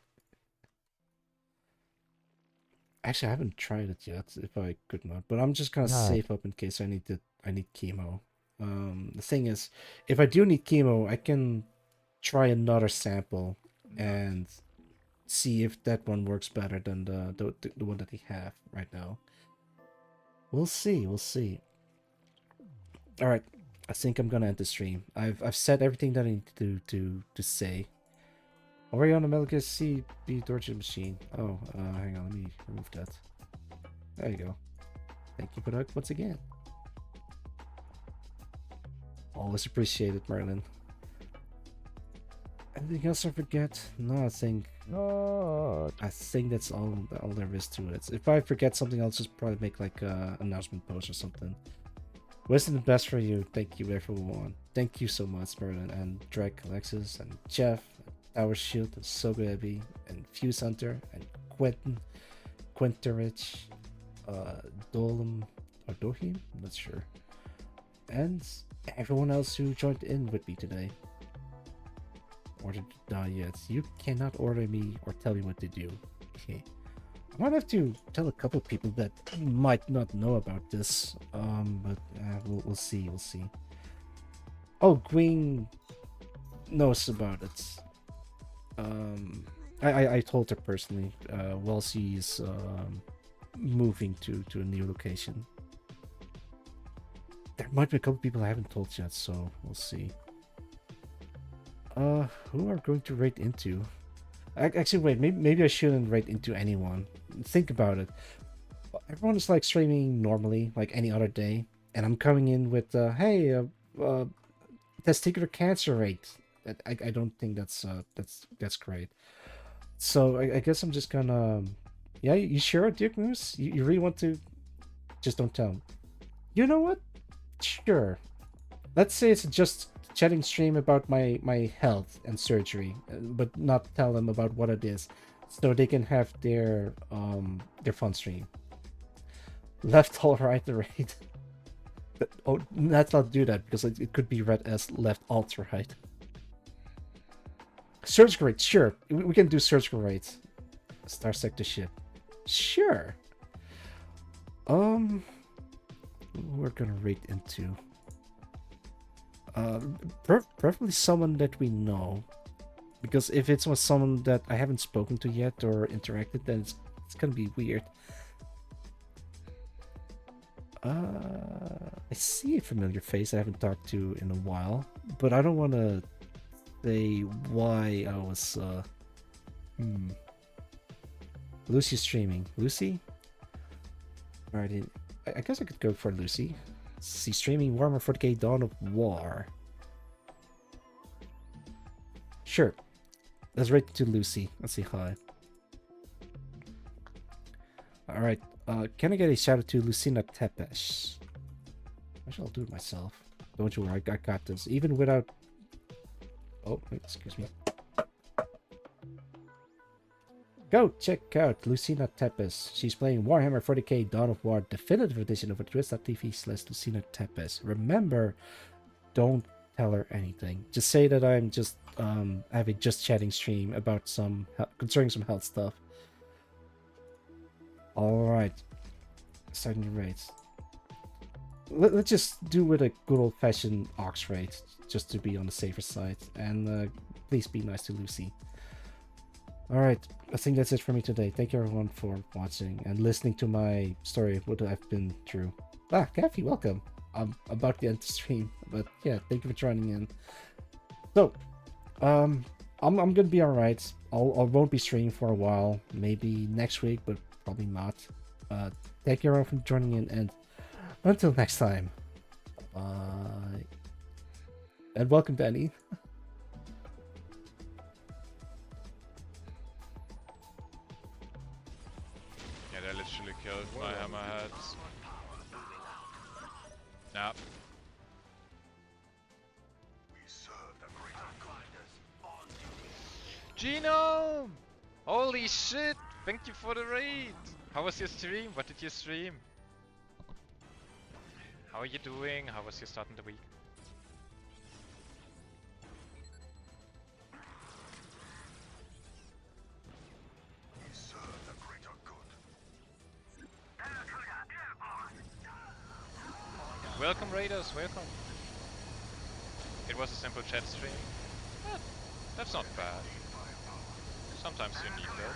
Actually, I haven't tried it yet, if I could not. But I'm just gonna No. save up in case I need chemo. The thing is, if I do need chemo, I can try another sample and see if that one works better than the one that they have right now. We'll see, we'll see. Alright, I think I'm gonna end the stream. I've said everything that I need to say. Already on the Metal Gear CB torture machine. Oh, hang on, let me remove that. There you go. Thank you for that once again. Always appreciated, Merlin. Anything else I forget? No, I think that's all there is to it. If I forget something, I'll just probably make like a announcement post or something. Wishing the best for you. Thank you, everyone. Thank you so much, Merlin and Drake, Alexis, and Jeff, Tower Shield, and Sogoebi, and Fuse Hunter, and Quinterich, Dolem, or Dohim? I'm not sure. And everyone else who joined in with me today. Ordered to die yet. You cannot order me or tell me what to do. Okay. I might have to tell a couple people that might not know about this. But we'll see. We'll see. Oh, Green knows about it. I told her personally. While she's moving to a new location. There might be a couple people I haven't told yet, so we'll see. Who are going to rate into? Actually, wait, maybe I shouldn't rate into anyone. Think about it. Everyone is like streaming normally, like any other day, and I'm coming in with, hey, testicular cancer rate. I don't think that's great. So I guess I'm just gonna, yeah, you sure, Duke Moose? You really want to? Just don't tell him. You know what? Sure. Let's say it's just chatting stream about my health and surgery, but not tell them about what it is, so they can have their fun stream. Left, all right, the right. Oh, let's not do that because it could be read as left, alt, right. Surgical rate, sure, we can do surgical rates. Star sector ship, sure. We're gonna rate into. Preferably someone that we know, because if it's with someone that I haven't spoken to yet or interacted, then it's gonna be weird. I see a familiar face I haven't talked to in a while, but I don't want to say why I was. Lucy streaming. Lucy? Alright, I guess I could go for Lucy. See, streaming Warhammer 40k Dawn of War. Sure. Let's rate to Lucy. Let's say hi. Alright. Can I get a shout out to Lucina Tepes? Actually, I'll do it myself. Don't you worry, I got this. Even without... Oh, excuse me. Go check out Lucina Tepes. She's playing Warhammer 40k Dawn of War Definitive Edition over twitch.tv/Lucina Tepes. Remember, don't tell her anything. Just say that I'm just having just chatting stream about concerning some health stuff. Alright. Starting the raids. Let's just do with a good old-fashioned ox raid, just to be on the safer side. And please be nice to Lucy. Alright, I think that's it for me today. Thank you everyone for watching and listening to my story of what I've been through. Ah, Kathy, welcome. I'm about to end the stream, but yeah, thank you for joining in. So, I'm gonna be alright. I won't be streaming for a while, maybe next week, but probably not. Thank you everyone for joining in, and until next time, bye. And welcome, Benny. Yeah, they literally killed my hammerheads. Genome! Holy shit! Thank you for the raid! How was your stream? What did you stream? How are you doing? How was your start in the week? Welcome raiders, welcome! It was a simple chat stream. That's not bad. Sometimes you need that.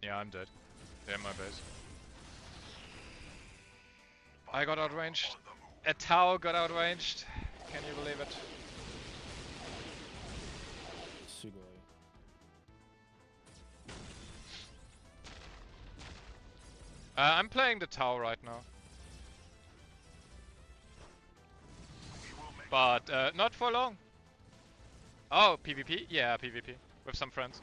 Yeah, I'm dead. They're in my base. I got outranged. A Tau got outranged. Can you believe it? Sugoi. I'm playing the Tau right now. But not for long. Oh, PvP? Yeah, PvP. With some friends.